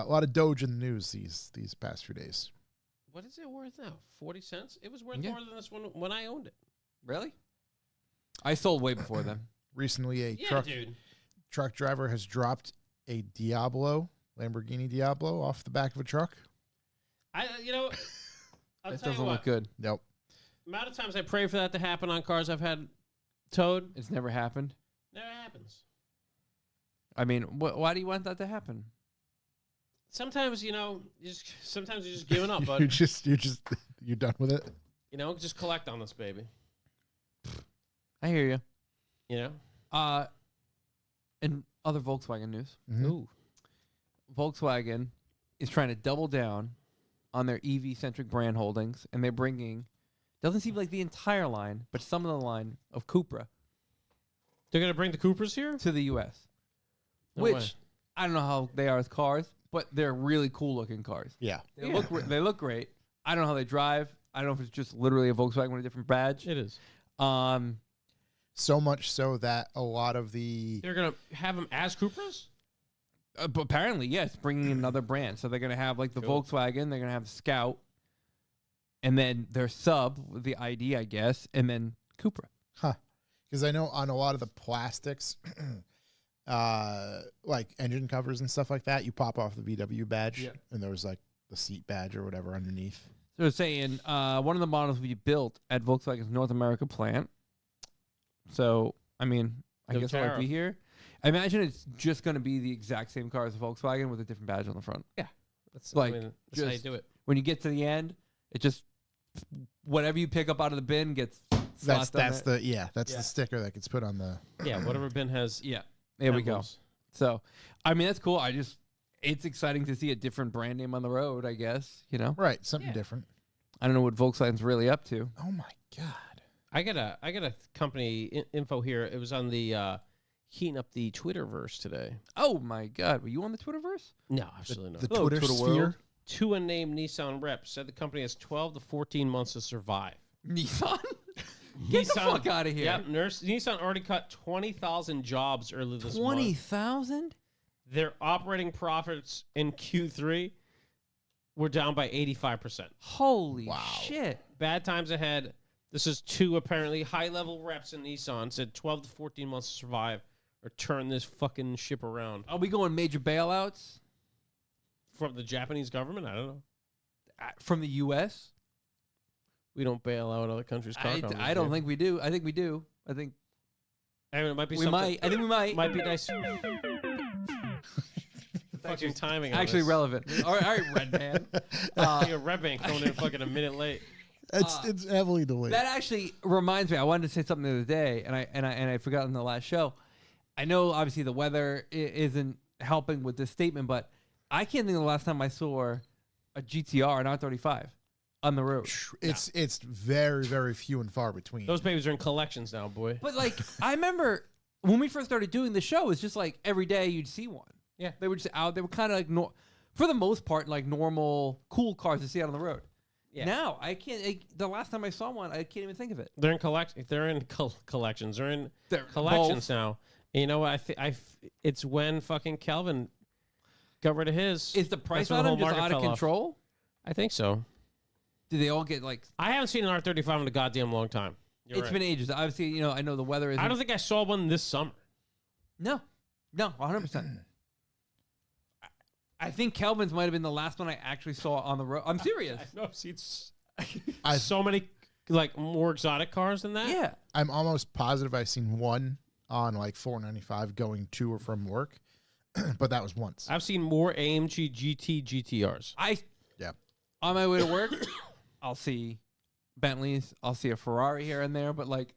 lot of Doge in the news these past few days. What is it worth now? 40 cents? It was worth Yeah. more than this one when I owned it. Really? I sold way before then. Recently, a Yeah, dude. truck driver has dropped a Lamborghini Diablo off the back of a truck. I'll That tell you doesn't what. look good. Nope. Amount of times I pray for that to happen on cars I've had towed. It's never happened. Never happens. I mean, why do you want that to happen? Sometimes, sometimes you're just giving up, You're bud. you're done with it. Just collect on this baby. I hear you. You know? In other Volkswagen news, Mhm. Ooh. Volkswagen is trying to double down on their EV-centric brand holdings, and they're bringing, doesn't seem like the entire line, but some of the line of Cupra They're going to bring the Coopers here? to the U.S., No which way. I don't know how they are as cars, but they're really cool-looking cars. Yeah. They look great. I don't know how they drive. I don't know if it's just literally a Volkswagen with a different badge. It is. So much so that a lot of the They're going to have them as Coopers? But apparently, yes, bringing in another brand. So they're going to have like the Cool. Volkswagen, they're going to have the Scout, and then their sub, the ID, I guess, and then Cupra. because I know on a lot of the plastics, like engine covers and stuff like that, you pop off the VW badge, Yeah. and there was like the seat badge or whatever underneath. So they're saying one of the models will be built at Volkswagen's North America plant. So, I mean, I No guess I'll tariff. be here. I imagine it's just going to be the exact same car as a Volkswagen with a different badge on the front. That's Like, that's how you just- do it. When you get to the end, it just, whatever you pick up out of the bin gets slapped on That's there. the sticker that gets put on the. Yeah, whatever bin has. Yeah, there we go. emblems. So, I mean, that's cool. It's exciting to see a different brand name on the road, I guess, you know? Right, something Yeah. different. I don't know what Volkswagen's really up to. Oh my god! I got a company info here. It was on the heating up the Twitterverse today. Oh my God. Were you on the Twitterverse? No, absolutely not. The Hello, Twitter Twitter sphere. world. Two unnamed Nissan rep said the company has 12 to 14 months to survive. Nissan? Get the fuck out of here. Yeah, Nissan already cut 20,000 jobs earlier this month. 20,000? Their operating profits in Q3 were down by 85%. Holy Wow. shit. Bad times ahead. This is two apparently high-level reps in Nissan said 12 to 14 months to survive or turn this fucking ship around. Are we going major bailouts From the Japanese government? I don't know. from the U.S.? We don't bail out other countries' car companies. I don't do. think we do. I think we do. I think I mean, it might be we something. might. I think we might. Might be nice. Fucking timing. On Actually this. relevant. All right, Red Man. Your red bank coming in fucking a minute late. It's heavily delayed. That actually reminds me. I wanted to say something the other day, and I forgot in the last show. I know obviously the weather isn't helping with this statement, but I can't think of the last time I saw a GTR, an R35, on the road. It's very very few and far between. Those babies are in collections now, boy. But like, I remember when we first started doing the show, it's just like every day you'd see one. Yeah. They were just out. They were kind of like, for the most part, like normal, cool cars to see out on the road. Yeah. Now I can't. The last time I saw one, I can't even think of it. They're in collections. They're in They're collections both. now. And you know what? It's when fucking Kelvin got rid of his. Is the price That's when on the them whole just market out of fell off. control? I think so. Do they all get like? I haven't seen an R35 in a goddamn long time. You're It's right. been ages. Obviously, I know the weather is. I don't think I saw one this summer. No, 100%. I think Kelvin's might have been the last one I actually saw on the road. I'm serious. I've seen I- so many like more exotic cars than that. Yeah. I'm almost positive I've seen one on like 495 going to or from work, but that was once. I've seen more AMG GT GTRs. Yeah. On my way to work, I'll see Bentleys. I'll see a Ferrari here and there, but like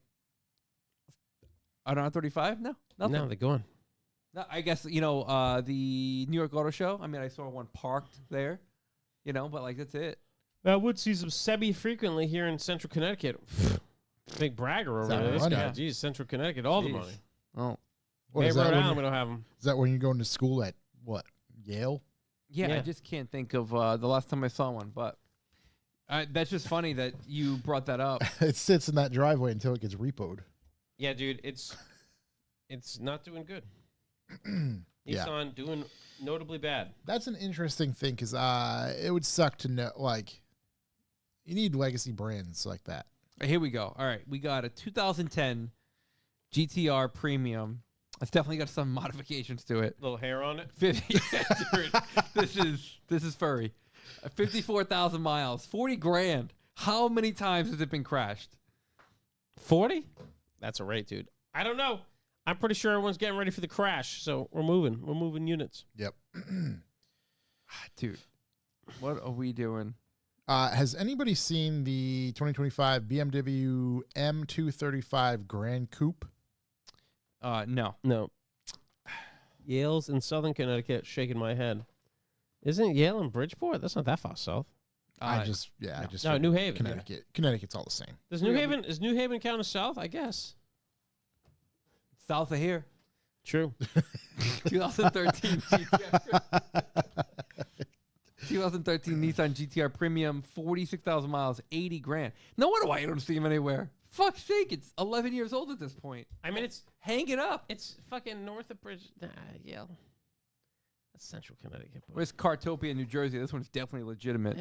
an R35, no, nothing. No, they're gone. No, I guess the New York Auto Show. I mean, I saw one parked there, but like that's it. I would see some semi-frequently here in Central Connecticut. Big bragger over that there. This money? guy. Geez, Central Connecticut, all the Jeez. money. Oh, What, Hey, is, Rhode that when Island, we you're, don't have them. is that when you're going to school at what, Yale? yeah. I Yeah. just can't think of the last time I saw one, but that's just funny that you brought that up. It sits in that driveway until it gets repoed. Yeah, dude, it's not doing good. Yeah. Nissan doing notably bad. That's an interesting thing because it would suck to know, like, you need legacy brands like that. Here we go. All right, we got a 2010 GTR Premium. It's definitely got some modifications to it. Little hair on it. 50. Dude, this is furry. 54,000 miles, 40 grand. How many times has it been crashed? 40? That's a rate, dude. I don't know. I'm pretty sure everyone's getting ready for the crash, so we're moving. We're moving units. Yep. Dude, what are we doing? Has anybody seen the 2025 BMW M235 Grand Coupe? No. No. Yale's in Southern Connecticut, shaking my head. Isn't Yale in Bridgeport? That's not that far south. I just No, figured New Haven. Connecticut. Connecticut's all the same. Does New Haven count as south? I guess. South of here. True. 2013 GTR. 2013 Nissan GTR Premium, 46,000 miles, 80 grand. No wonder why you don't see them anywhere. Fuck's sake, it's 11 years old at this point. I mean, it's Hang it up. it's fucking north of Bridge. Yale. That's Central Connecticut. But Where's Cartopia, New Jersey? This one's definitely legitimate.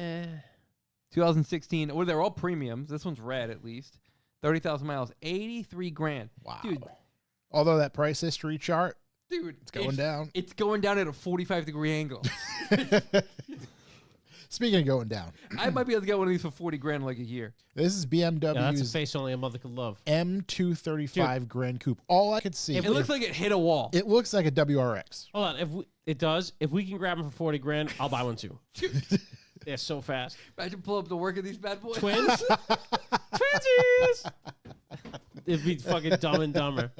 2016. 2016. Well, they're all premiums. This one's red at least. 30,000 miles, 83 grand. Wow. Dude, Although that price history chart, it's going down. It's going down at a 45-degree angle. Speaking of going down, I might be able to get one of these for 40 grand in like a year. this is Yeah, that's a BMW's face only a mother could love. M235 Grand Coupe. All I could see, It looks like it hit a wall. it looks like a WRX. Hold on, if we can grab them for 40 grand, I'll buy one too. They're so fast. Imagine pull up the work of these bad boys. Twins, twinsies. It'd be fucking Dumb and Dumber.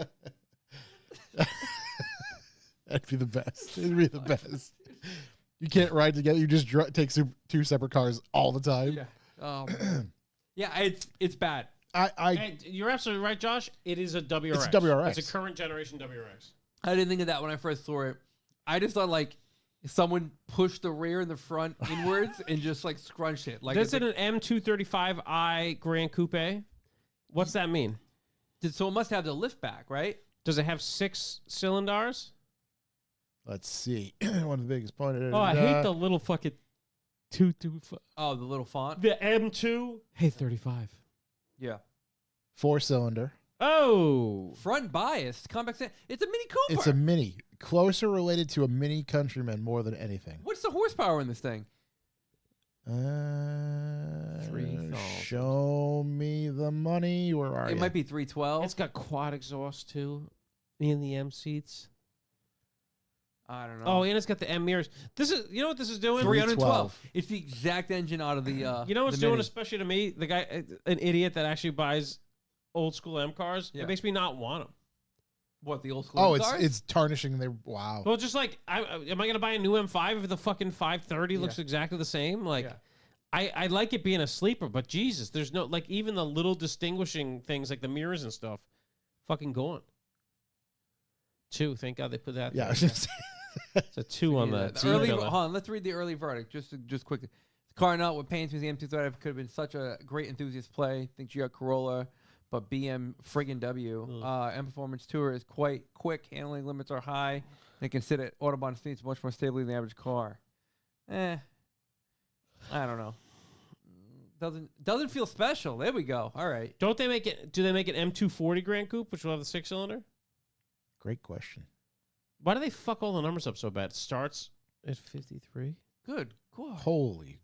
That'd be the best. It'd be the best. You can't ride together. You just take two separate cars all the time. Yeah. Yeah, it's bad. Hey, you're absolutely right, Josh. It is a WRX. It's a WRX. It's a current generation WRX. I didn't think of that when I first saw it. I just thought like someone pushed the rear and the front inwards and just like scrunched it. Like Is it an M235i Grand Coupe? What's that mean? so it must have the lift back, right? Does it have 6 cylinders? Let's see. One of the biggest pointed. Oh, I hate the little fucking 225. Oh, the little font. The M2. Hey, 35. Yeah. 4-cylinder. Oh. Front bias, compact. It's a Mini Cooper. It's a Mini. Closer related to a Mini Countryman more than anything. What's the horsepower in this thing? 3,000. Show me the money. Where are you? It might be 312. It's got quad exhaust too in the M seats. I don't know. Oh, and it's got the M mirrors. This is, you know what this is doing? 312. It's the exact engine out of the. You know what's the doing, Mini. especially to me, the guy, an idiot that actually buys old school M cars. Yeah. It makes me not want them. What, the old school? Oh, cars? it's tarnishing. Wow. Well, just like, am I going to buy a new M5 if the fucking 530 looks exactly the same? Like, Yeah. I like it being a sleeper, but Jesus, there's no, like, even the little distinguishing things like the mirrors and stuff, fucking gone. 2, thank God they put that. Yeah. I there. was just It's a 2 on Yeah, the the early. T-Pillar. Hold on, let's read the early verdict just quickly. Car note: what pains me, the M235 could have been such a great enthusiast play. Think GR Corolla, but BM friggin' W. M Performance Tour is quite quick. Handling limits are high. They can sit at Autobahn speeds much more stably than the average car. I don't know. Doesn't feel special. There we go. All right. Don't they make it? Do they make an M240 Grand Coupe, which will have the 6-cylinder? great question. Why do they fuck all the numbers up so bad? It starts at 53. Good. Cool. Holy,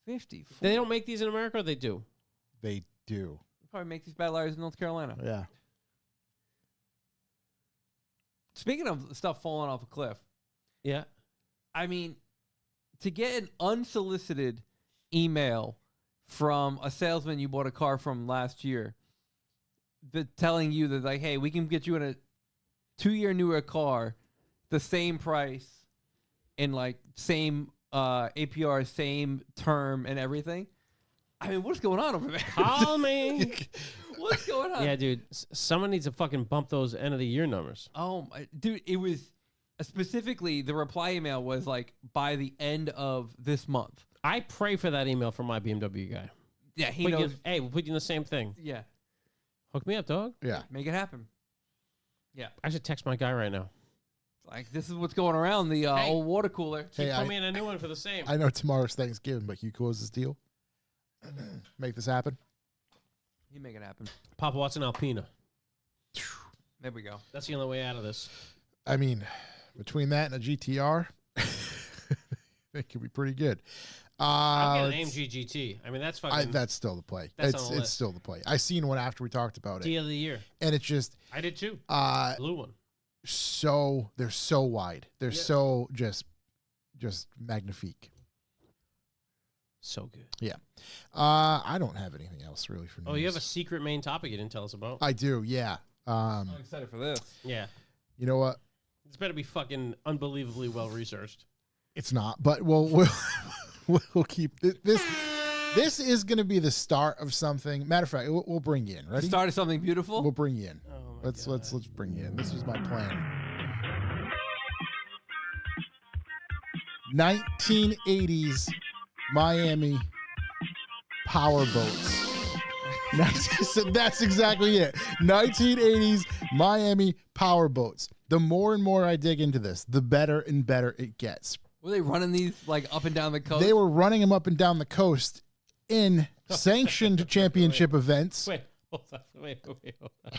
50. They don't make these in America, or they do? they do. Probably make these bad liars in North Carolina. Yeah. Speaking of stuff falling off a cliff, Yeah. I mean, to get an unsolicited email from a salesman you bought a car from last year, telling you that, like, hey, we can get you in a 2-year newer car, the same price, and like same APR, same term, and everything. I mean, what's going on over there? Call me. What's going on? Yeah, dude. Someone needs to fucking bump those end of the year numbers. Oh, my, dude, it was specifically the reply email was like by the end of this month. I pray for that email from my BMW guy. Yeah, he Put you- knows. hey, we'll put you in the same thing. Yeah, Hook me up, dog. Yeah. make it happen. I should text my guy right now. Like, this is what's going around the Hey. old water cooler. Hey, Put me in a new one for the same. I know tomorrow's Thanksgiving, but you close this deal. Make this happen. You make it happen. Papa Watson Alpina. There we go. That's the only way out of this. I mean, between that and a GTR, it could be pretty good. I'll get an AMG GT. I mean, that's fucking That's still the play. That's It's on the it's list. still the play. I seen one after we talked about it, deal of the year. and it's just I did too. Blue one. they're so wide. They're so just magnifique. So good. Yeah. I don't have anything else really for news. Oh, you have a secret main topic you didn't tell us about? I do. Yeah. I'm excited for this. Yeah. You know what? It's better be fucking unbelievably well researched. It's not, but we'll keep this. This is going to be the start of something. Matter of fact, we'll bring you in. The Ready? start of something beautiful. We'll bring you in. Oh my Let's bring you in. This was my plan. 1980s Miami power boats. That's exactly it. 1980s Miami power boats. The more and more I dig into this, the better and better it gets. Were they running these like up and down the coast? They were running them up and down the coast in sanctioned championship events. Wait, hold on. Wait, hold on.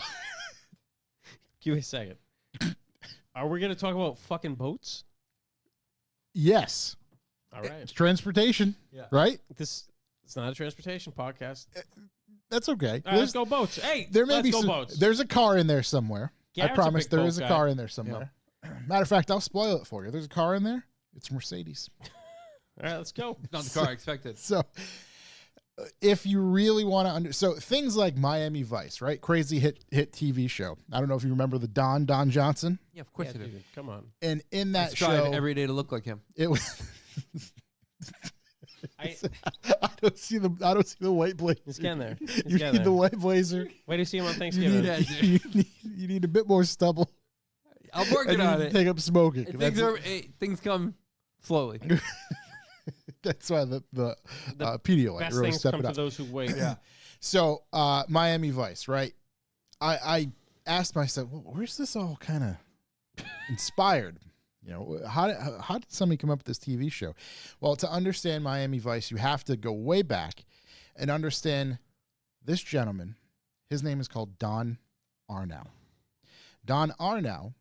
Give me a second. Are we going to talk about fucking boats? Yes. All right. It's transportation, Yeah. right? It's not a transportation podcast. That's okay. All right, let's go boats. Hey, There may let's be go some, boats. There's a car in there somewhere. Garrett's I a promise big there boat is a guy. car in there somewhere. Matter of fact, I'll spoil it for you. There's a car in there. It's Mercedes. All right, let's go. Not the car I expected. So if you really want to so things like Miami Vice, right? Crazy hit TV show. I don't know if you remember the Don Johnson. Yeah, of course Yeah, it is. dude, come on. And in I that strive show, every day to look like him. it was I, I don't see the white blazer. he's getting there. He's You getting need there. the white blazer. Wait to see him on You Thanksgiving. need, you need a bit more stubble. I'm And working you on need it. to take up smoking. Things come slowly. That's why the Pedialyte Best really things stepped come it to up. those who wait. Yeah. So Miami Vice, right? I asked myself, well, where's this all kind of inspired? You know, how did somebody come up with this TV show? Well, to understand Miami Vice, you have to go way back and understand this gentleman. His name is called Don Arnow. Don Arnow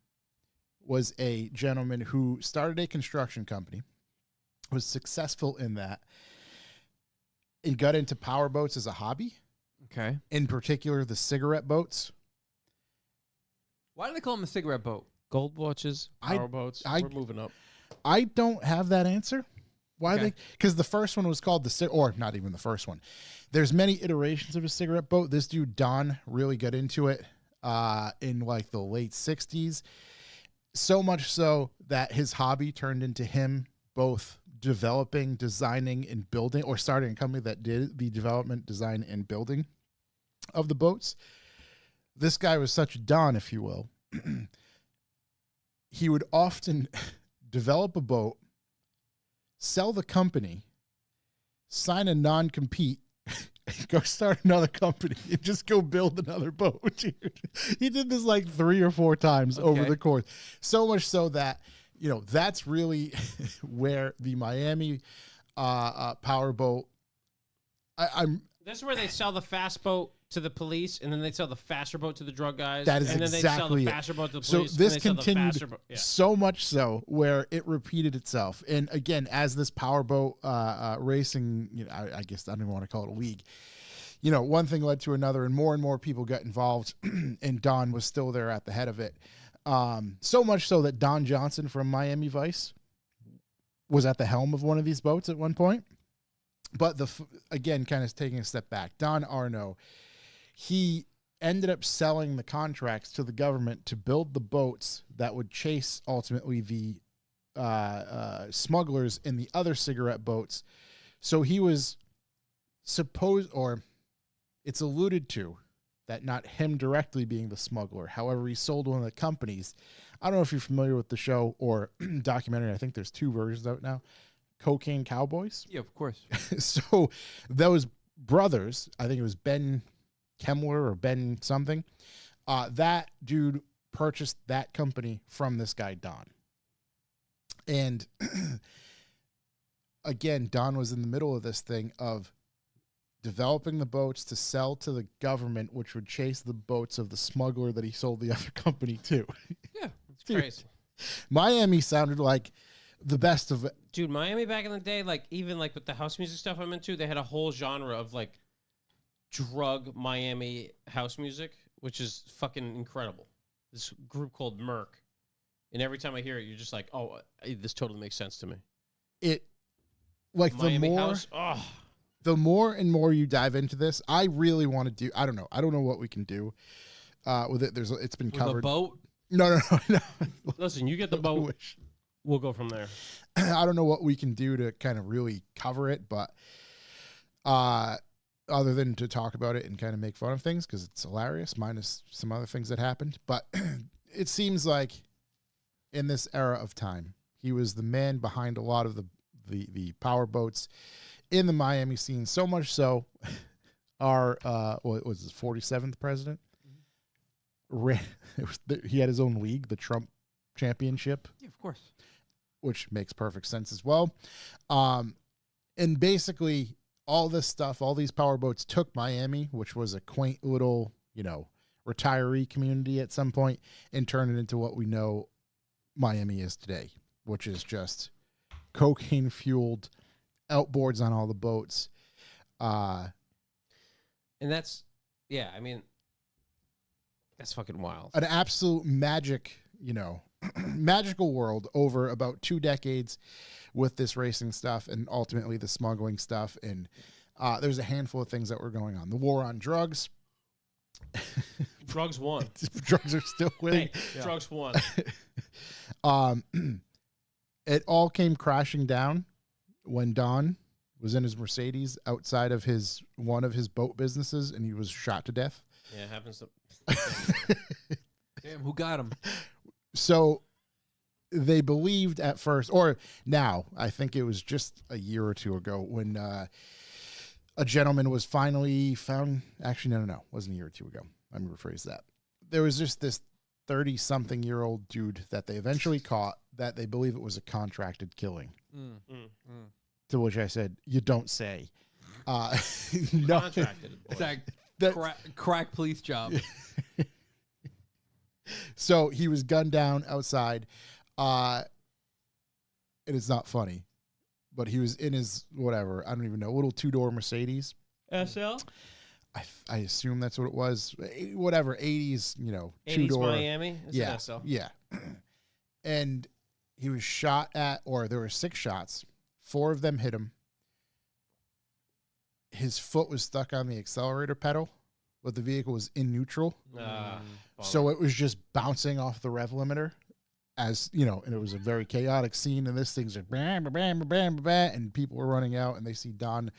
was a gentleman who started a construction company, was successful in that, and got into power boats as a hobby, Okay. in particular the cigarette boats. Why do they call him a cigarette boat? Gold watches, power boats. We're moving up. I don't have that answer. Why Okay. they? Because the first one was called or not even the first one. There's many iterations of a cigarette boat. This dude Don really got into it in like the late '60s, so much so that his hobby turned into him both developing, designing, and building, or starting a company that did the development, design, and building of the boats. This guy was such a Don, if you will. He would often develop a boat, sell the company, sign a non-compete, go start another company, and just go build another boat. Dude. He did this like 3 or 4 times over Okay. the course. So much so that, you know, that's really where the Miami power boat, I'm This is where they sell the fast boat to the police, and then they sell the faster boat to the drug guys. That is and then exactly they sell the it. faster boat to the So police. this and then they sell the continued faster boat. Yeah. so much so where it repeated itself. And again, as this powerboat racing, you know, I guess I don't even want to call it a league. You know, one thing led to another, and more people got involved. And Don was still there at the head of it. So much so that Don Johnson from Miami Vice was at the helm of one of these boats at one point. But again, kind of taking a step back, Don Arnow, he ended up selling the contracts to the government to build the boats that would chase ultimately the smugglers in the other cigarette boats. So he was it's alluded to that not him directly being the smuggler. However, he sold one of the companies. I don't know if you're familiar with the show or documentary. I think there's 2 versions out now. Cocaine Cowboys. Yeah, of course. So those brothers, I think it was Ben Kemmler or Ben something, that dude purchased that company from this guy Don. And again, Don was in the middle of this thing of developing the boats to sell to the government, which would chase the boats of the smuggler that he sold the other company to. Yeah, it's Dude. crazy. Miami sounded like the best of it. Dude, Miami back in the day, like even like with the house music stuff I'm into, they had a whole genre of like drug Miami house music, which is fucking incredible. This group called Merc. And every time I hear it, you're just like, oh, this totally makes sense to me. It like Miami house, oh. the more and more you dive into this, I really want to do. I don't know what we can do with it. It's been With covered. a boat. No. Listen, you get the I boat. wish. We'll go from there. I don't know what we can do to kind of really cover it, but other than to talk about it and kind of make fun of things because it's hilarious, minus some other things that happened. But it seems like in this era of time, he was the man behind a lot of the power boats in the Miami scene. So much so, our what was his 47th president? He had his own league, the Trump Championship. Yeah, of course. Which makes perfect sense as well. And basically all this stuff, all these power boats took Miami, which was a quaint little, retiree community at some point, and turned it into what we know Miami is today, which is just cocaine fueled outboards on all the boats. And that's, yeah, I mean, that's fucking wild. An absolute magic, magical world over about 2 decades with this racing stuff and ultimately the smuggling stuff. And there's a handful of things that were going on. The war on drugs. Drugs won. Drugs are still winning. Hey, drugs won. It all came crashing down when Don was in his Mercedes outside of one of his boat businesses and he was shot to death. Yeah, it happens to... Damn, who got him? So they believed at first, or now, I think it was just a year or two ago when a gentleman was finally found. Actually, no. It wasn't a year or two ago. Let me rephrase that. There was just this 30-something-year-old dude that they eventually caught that they believe it was a contracted killing. To which I said, you don't say. No. Contracted. It's that That- crack police job. So he was gunned down outside. And it's not funny, but he was in his, whatever, I don't even know, little 2-door Mercedes. SL? I assume that's what it was. Whatever, 80s, 80s 2-door. Miami? It's Yeah. an SL. Yeah. And he was shot at, or there were 6 shots. 4 of them hit him. His foot was stuck on the accelerator pedal, but the vehicle was in neutral. So it was just bouncing off the rev limiter as, and it was a very chaotic scene. And this thing's like, bam, bam, bam, bam, bam, and people were running out and they see Don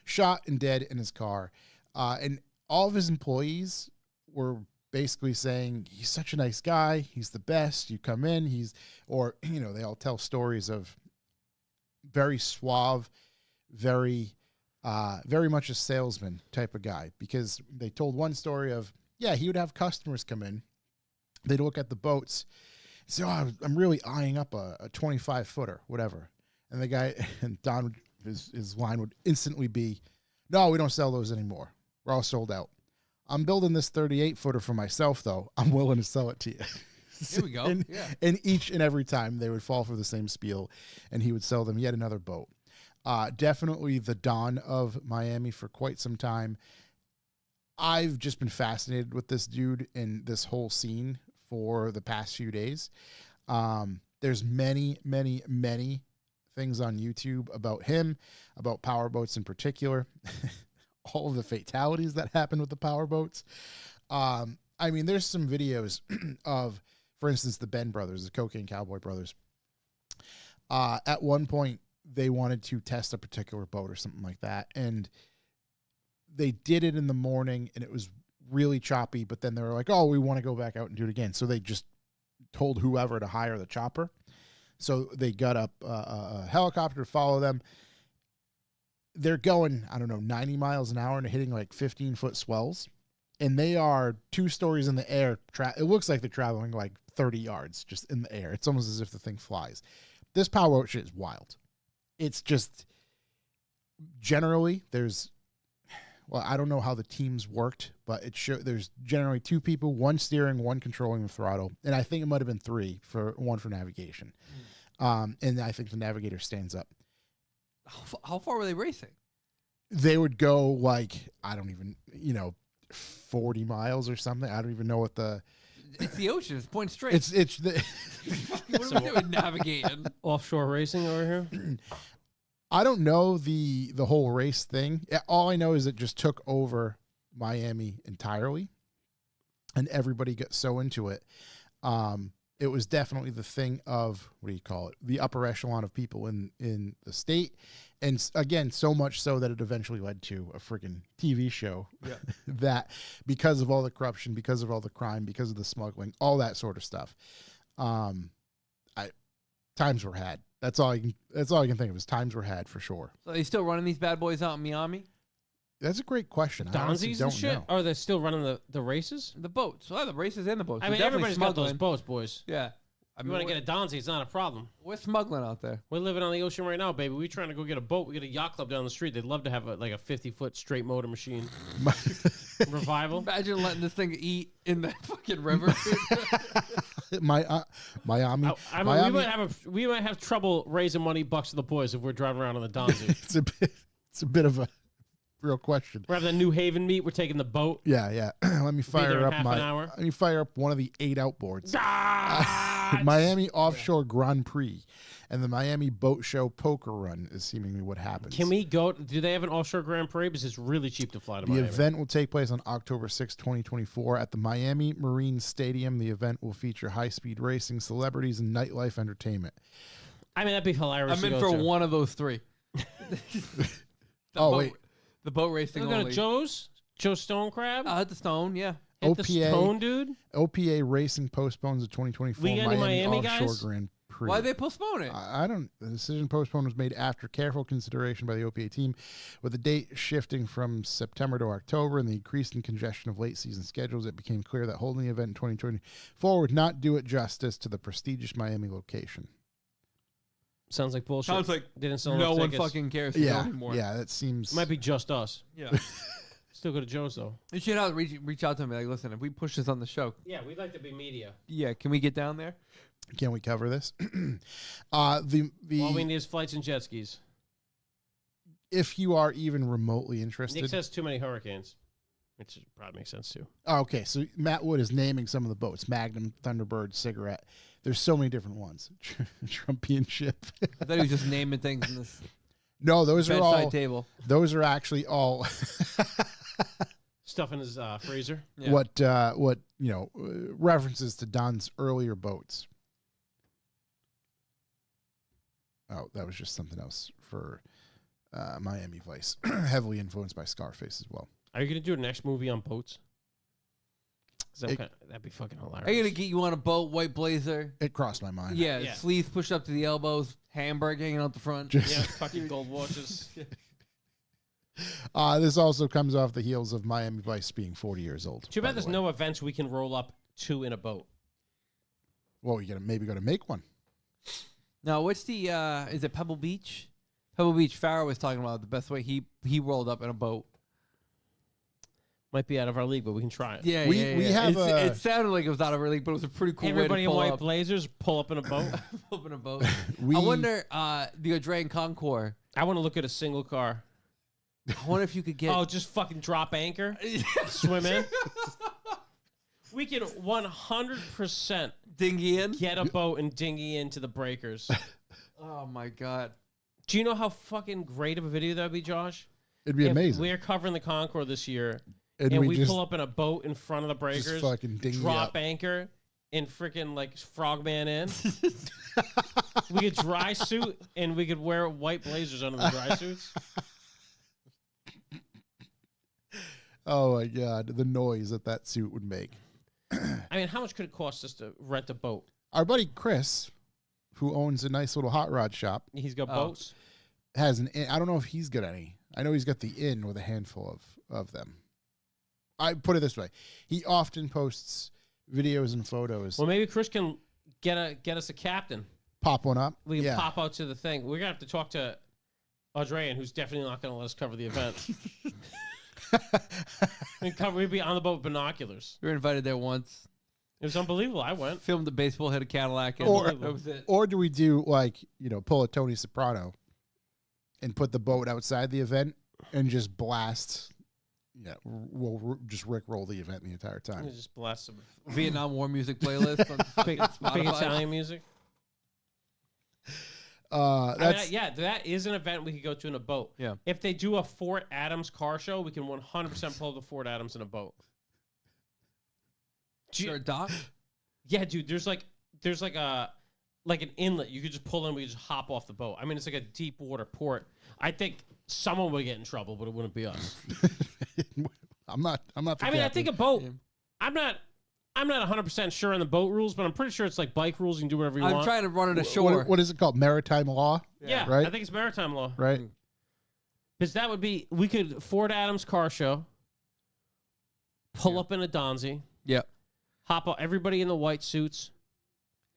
shot and dead in his car. And all of his employees were basically saying, he's such a nice guy. He's the best. You come in, they all tell stories of very suave, very much a salesman type of guy, because they told one story of, he would have customers come in. They'd look at the boats and say, oh, I'm really eyeing up a 25-footer, whatever. And the guy, and Don, his line would instantly be, no, we don't sell those anymore. We're all sold out. I'm building this 38-footer for myself, though. I'm willing to sell it to you. Here we go. And each and every time they would fall for the same spiel, and he would sell them yet another boat. Definitely the Don of Miami for quite some time. I've just been fascinated with this dude and this whole scene for the past few days. There's many, many, many things on YouTube about him, about powerboats in particular, all of the fatalities that happened with the powerboats. There's some videos of, for instance, the Ben brothers, the Cocaine Cowboy brothers. At one point, they wanted to test a particular boat or something like that, and they did it in the morning, and it was really choppy, but then they were like, oh, we want to go back out and do it again. So they just told whoever to hire the chopper. So they got up a helicopter to follow them. They're going, 90 miles an hour and hitting like 15-foot swells. And they are 2 stories in the air. It looks like they're traveling like 30 yards just in the air. It's almost as if the thing flies. this powerboat shit is wild. It's just generally I don't know how the teams worked, but there's generally 2 people, one steering, one controlling the throttle, and I think it might have been 3 for navigation. And I think the navigator stands up. How far were they racing? They would go like, I don't even, 40 miles or something. I don't even know what It's the ocean. It's point straight. it's the. What are we doing navigating? Offshore racing over here. I don't know the whole race thing. All I know is it just took over Miami entirely, and everybody got so into it. It was definitely the thing of, what do you call it? The upper echelon of people in the state. And again, so much so that it eventually led to a freaking TV show that, because of all the corruption, because of all the crime, because of the smuggling, all that sort of stuff. Times were had. That's all I can think of is times were had for sure. So they still running these bad boys out in Miami? That's a great question. I honestly Donzies and don't shit? know. Are they still running the races? The boats. Well, the races and the boats. I We're mean, definitely everybody's got those smuggling. boats, boys. Yeah. I You mean, want to get a Donzie, it's not a problem. we're smuggling out there. We're living on the ocean right now, baby. We're trying to go get a boat. We get a yacht club down the street. They'd love to have a 50-foot straight motor machine. Revival. Imagine letting this thing eat in the fucking river. Miami. I mean, we might have trouble raising money bucks to the boys if we're driving around on the Donzie. It's a bit of a real question. We're having the New Haven meet. We're taking the boat. Yeah. Let me there fire in up half an hour. Let me fire up one of the 8 outboards. Ah! Miami Offshore Grand Prix and the Miami Boat Show Poker Run is seemingly what happens. Can we go? Do they have an offshore Grand Prix? Because it's really cheap to fly to The Miami. event will take place on October 6, 2024 at the Miami Marine Stadium. The event will feature high-speed racing, celebrities, and nightlife entertainment. I mean, that'd be hilarious. I'm to in go for to. one of those 3. Wait. The boat racing We're going only. to Joe Stone Crab. At the Stone, yeah. Hit the OPA. Stone, dude. OPA Racing postpones the 2024 We got any Miami Offshore guys? Grand Prix. Why'd they postpone it? I don't. The decision postponed was made after careful consideration by the OPA team, with the date shifting from September to October and the increase in congestion of late season schedules. It became clear that holding the event in 2024 would not do it justice to the prestigious Miami location. Sounds like bullshit. Sounds like Didn't sell no enough one tickets. fucking cares anymore. Yeah, that seems. It might be just us. Yeah. Still go to Joe's though. You should have reach out to me. Like, listen, if we push this on the show, Yeah, we'd like to be media. yeah, can we get down there? Can we cover this? All we need is flights and jet skis. If you are even remotely Nick interested. says too many hurricanes, which probably makes sense too. Oh, okay, so Matt Wood is naming some of the boats: Magnum, Thunderbird, Cigarette. There's so many different ones. Trumpian ship. I thought he was just naming things in this No, those are bedside all. table. Those are actually all. Stuff in his freezer. Yeah. What references to Don's earlier boats. Oh, that was just something else for Miami Vice, heavily influenced by Scarface as well. Are you gonna do a next movie on boats? That'd be fucking hilarious. I'm gonna get you on a boat, white blazer. It crossed my mind. Yeah, Yeah. sleeves pushed up to the elbows, hamburger hanging out the front. Just- Yeah, fucking gold watches. This also comes off the heels of Miami Vice being 40 years old. Too by bad the there's way. no events we can roll up to in a boat. Well, you gotta make one. Now, what's the is it Pebble Beach? Pebble Beach. Farrah was talking about the best way he rolled up in a boat. Might be out of our league, but we can try it. Yeah, We have it sounded like it was out of our league, but it was a pretty cool Everybody way in to pull white up. blazers pull up in a boat. Pull up in a boat. We, I wonder the Audrey and Concours. I want to look at a single car. I wonder if you could get. Oh, just fucking drop anchor, swim in. We can 100% dinghy in. get a boat and dinghy into the breakers. Oh my god. Do you know how fucking great of a video that would be, Josh? it'd be If amazing. We're covering the Concord this year, And and we we just, pull up in a boat in front of the breakers, just fucking dinghy drop up. anchor, and freaking like frogman in. We could dry suit, and we could wear white blazers under the dry suits. Oh my god, the noise that suit would make. I mean, how much could it cost us to rent a boat? Our buddy Chris, who owns a nice little hot rod shop, He's got Oh. boats. has an inn. I don't know if he's got any. I know he's got the inn with a handful of them. I put it this way. He often posts videos and photos. Well, maybe Chris can get us a captain. pop one up. We can yeah. pop out to the thing. We're gonna have to talk to Audrey, who's definitely not gonna let us cover the event. We'd be on the boat with binoculars. We were invited there once. It was unbelievable. I went. Filmed the baseball, hit a Cadillac, and Or- that was it. Or do we do like, pull a Tony Soprano and put the boat outside the event and just blast? Yeah, we'll just rickroll the event the entire We time. just blast some Vietnam War music playlist on big Spotify. Italian music. That's That is an event we could go to in a boat. Yeah. If they do a Fort Adams car show, we can 100% pull the Fort Adams in a boat. Sure, Doc. Yeah, dude. There's like an inlet. You could just pull in. We could just hop off the boat. I mean, it's like a deep water port. I think someone would get in trouble, but it wouldn't be us. I'm not. The I mean, I captain. think a boat. Yeah. I'm not 100% sure on the boat rules, but I'm pretty sure it's like bike rules. You can do whatever you I'm want. trying to run it ashore. What is it called? Maritime law, Yeah, right? I think it's maritime law. right? Because that would be, we could Fort Adams car show, pull up in a Donzi, Yep. hop up, everybody in the white suits,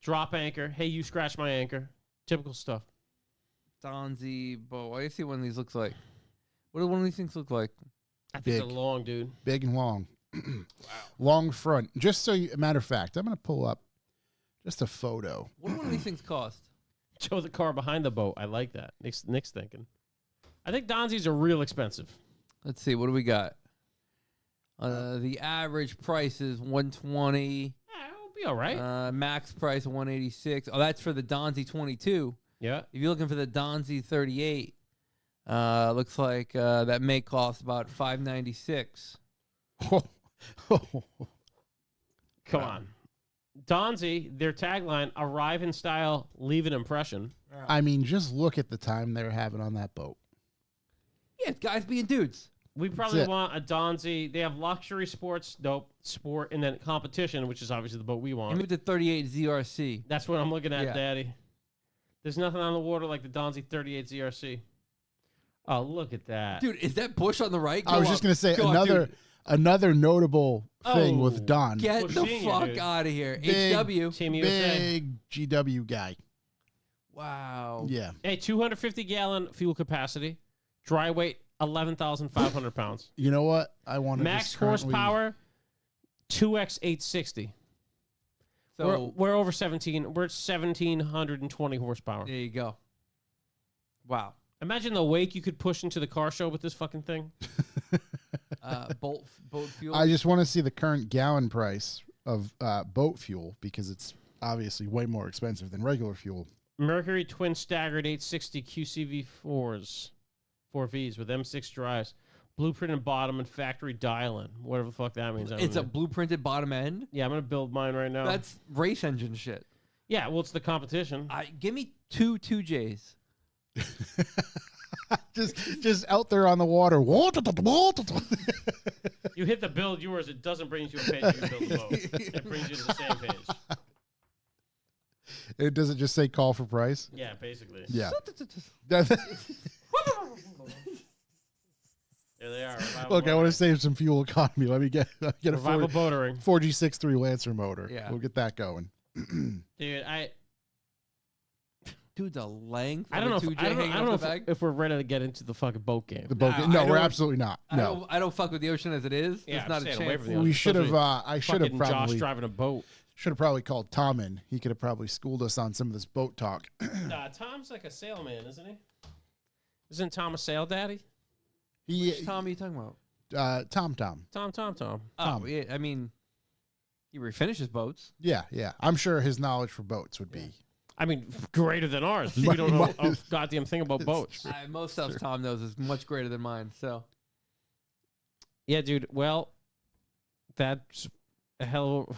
drop anchor. Hey, you scratch my anchor. Typical stuff. Donzi boat. Why do you see one of these looks like? What do one of these things look like? I think Big. they're long, dude. Big and long. Long front. Just so you, a matter of fact, I'm going to pull up just a photo. What do one of these things cost? Show the car behind the boat. I like that. Nick's thinking. I think Donzi's are real expensive. Let's see. What do we got? The average price is $120. Yeah, it'll be all right. Max price $186. Oh, that's for the Donzi 22. Yeah. If you're looking for the Donzi 38, looks like that may cost about $596. Come on. Donzi, their tagline, arrive in style, leave an impression. I mean, just look at the time they're having on that boat. Yeah, it's guys being dudes. We probably it. want a Donzi. They have luxury sports, sport, and then competition, which is obviously the boat we You want. moved to 38 ZRC. That's what I'm looking at, Yeah. Daddy. There's nothing on the water like the Donzi 38 ZRC. Oh, look at that. Dude, is that bush on the right? I was just going to say another notable thing Oh, with Don. Get Bush the Senior, fuck dude. out of here. Big- HW. Team USA. Big GW guy. Wow. Yeah. Hey, 250-gallon fuel capacity. Dry weight, 11,500 pounds. You know what? I want to Max horsepower, 2x 860. So We're over 17. We're at 1,720 horsepower. there you go. Wow. Imagine the wake you could push into the car show with this fucking thing. Boat fuel. I just want to see the current gallon price of boat fuel because it's obviously way more expensive than regular fuel. Mercury twin staggered 860 QCV4s, 4Vs with M6 drives, blueprinted bottom and factory dial-in. Whatever the fuck that means. I don't It's a know. blueprinted bottom end. Yeah, I'm gonna build mine right now. That's race engine shit. Yeah, well, it's the competition. Give me two 2Js. just out there on the water. You hit the build yours, it doesn't bring you to a page you build the boat. It brings you to the same page. It doesn't just say call for price. Yeah, basically. Yeah. There they are. Revival Look, I want to Boatering. save some fuel economy. Let me get a Revival 4, Boatering. 4G63 Lancer motor. Yeah. We'll get that going. Dude, Dude, the length. I don't know. of a 2J hanging I don't know off the back. if we're ready to get into the fucking boat game. The boat. Nah, No, I we're don't- absolutely not. No. I don't fuck with the ocean as it is. Yeah, There's not a staying away chance. from the We ocean. should have. Especially I should have Fucking Josh probably. driving a boat. Should have probably called Tom in. He could have probably schooled us on some of this boat talk. Tom's like a sailman, isn't he? Isn't Tom a sail daddy? Which Tom are you talking about? Tom. Tom. Oh, yeah. I mean, he refinishes boats. Yeah. I'm sure his knowledge for boats would be. I mean, greater than ours. We don't know a goddamn thing about boats. Most stuff Tom knows is much greater than mine. So Yeah, dude. Well, that's a hell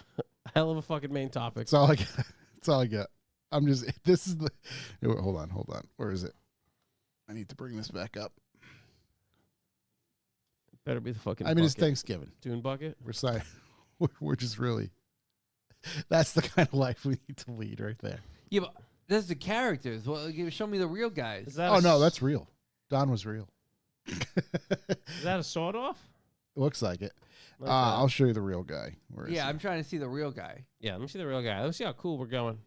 of a fucking main topic. That's all I got. That's all I got. I'm just. This is the. Hold on. Where is it? I need to bring this back up. Better be the fucking. I mean, it's bucket. Thanksgiving. Dune bucket. We're just really. That's the kind of life we need to lead right there. yeah, but there's the characters. Well, show me the real guys. Is that? Oh no, that's real. Don was real. Is that a sawed off? It looks like it. Like that. I'll show you the real guy. Where is Yeah, he? I'm trying to see the real guy. Yeah, let me see the real guy. Let's see how cool we're going.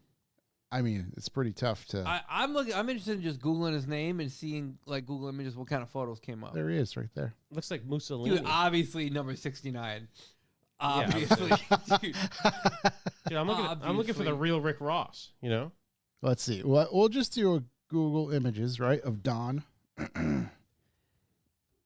I mean, it's pretty tough to. I'm interested in just Googling his name and seeing like Google Images what kind of photos came up. There he is, right there. Looks like Mussolini. Dude, obviously number 69. Yeah, Obviously, dude. Dude, I'm looking for the real Rick Ross. You know. Let's see. We'll just do a Google Images, right, of Don. In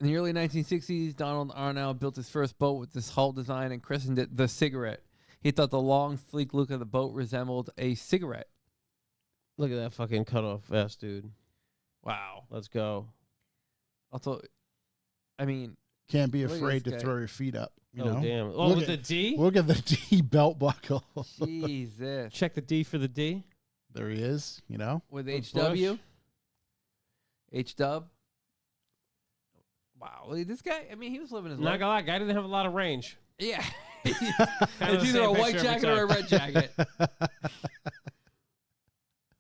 the early 1960s, Donald Arnold built his first boat with this hull design and christened it the Cigarette. He thought the long, sleek look of the boat resembled a cigarette. Look at that fucking cutoff vest, dude. Wow. Let's go. Also, I mean, Can't be Look at afraid to this guy. throw your feet up. You Oh know? damn! Oh, Look with at- the D. Look at the D belt buckle. Jesus. Check the D for the D. There he is. You know. With With HW. H-dub. Wow. Look at this guy. I mean, he was living his Not life. gonna lie, guy didn't have a lot of range. Yeah. Kinda It's the either a same white picture every jacket or a time. red jacket.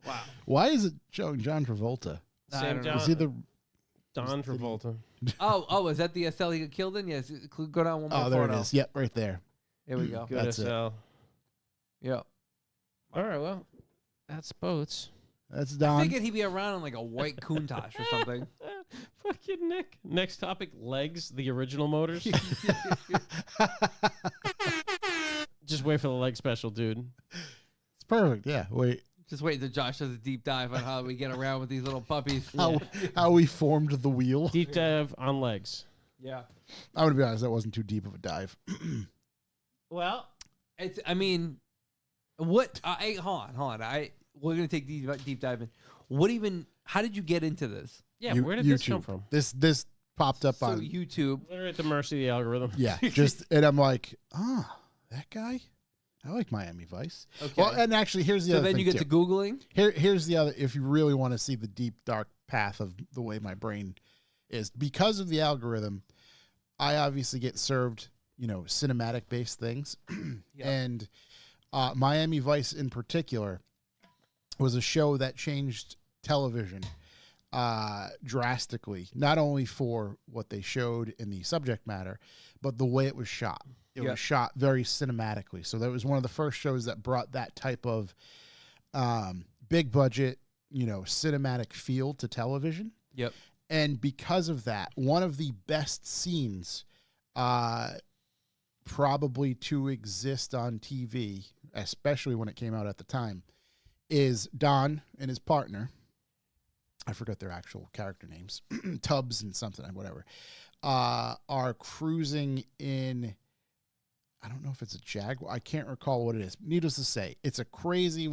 Wow. Why is it showing John Travolta? I Same don't know. John. Is he the? Don Travolta. Oh, is that the cell he got killed in? Yes. Go down one more Oh, there photo. it is. Yep, right there. Here we go. Good That's it. SL. Yeah. All right, well, that's boats. That's I Don. figured he'd be around in like a white Countach or something. Fucking Nick. Next topic: legs. The original motors. Just wait for the leg special, dude. It's perfect. Yeah. Wait. Just wait until Josh does a deep dive on how we get around with these little puppies. How we formed the wheel. Deep dive on legs. Yeah. I'm gonna be honest. That wasn't too deep of a dive. Well, it's. I mean, what? Hold on. We're gonna take deep dive in. What even? How did you get into this? Yeah, You- where did this come YouTube. from? This popped up So on. YouTube. Literally at the mercy of the algorithm. Yeah. Just and I'm like, that guy. I like Miami Vice. Okay. Well, and actually, here's the So other then thing you get too. to Googling. Here's the other. If you really want to see the deep dark path of the way my brain is, because of the algorithm, I obviously get served, cinematic based things, Yep. and Miami Vice in particular was a show that changed television drastically, not only for what they showed in the subject matter, but the way it was shot. It Yep. was shot very cinematically. So that was one of the first shows that brought that type of big budget, cinematic feel to television. Yep. And because of that, one of the best scenes probably to exist on TV, especially when it came out at the time, is Don and his partner. I forgot their actual character names, Tubbs and something, whatever, are cruising in, I don't know if it's a Jaguar. I can't recall what it is. Needless to say, it's a crazy,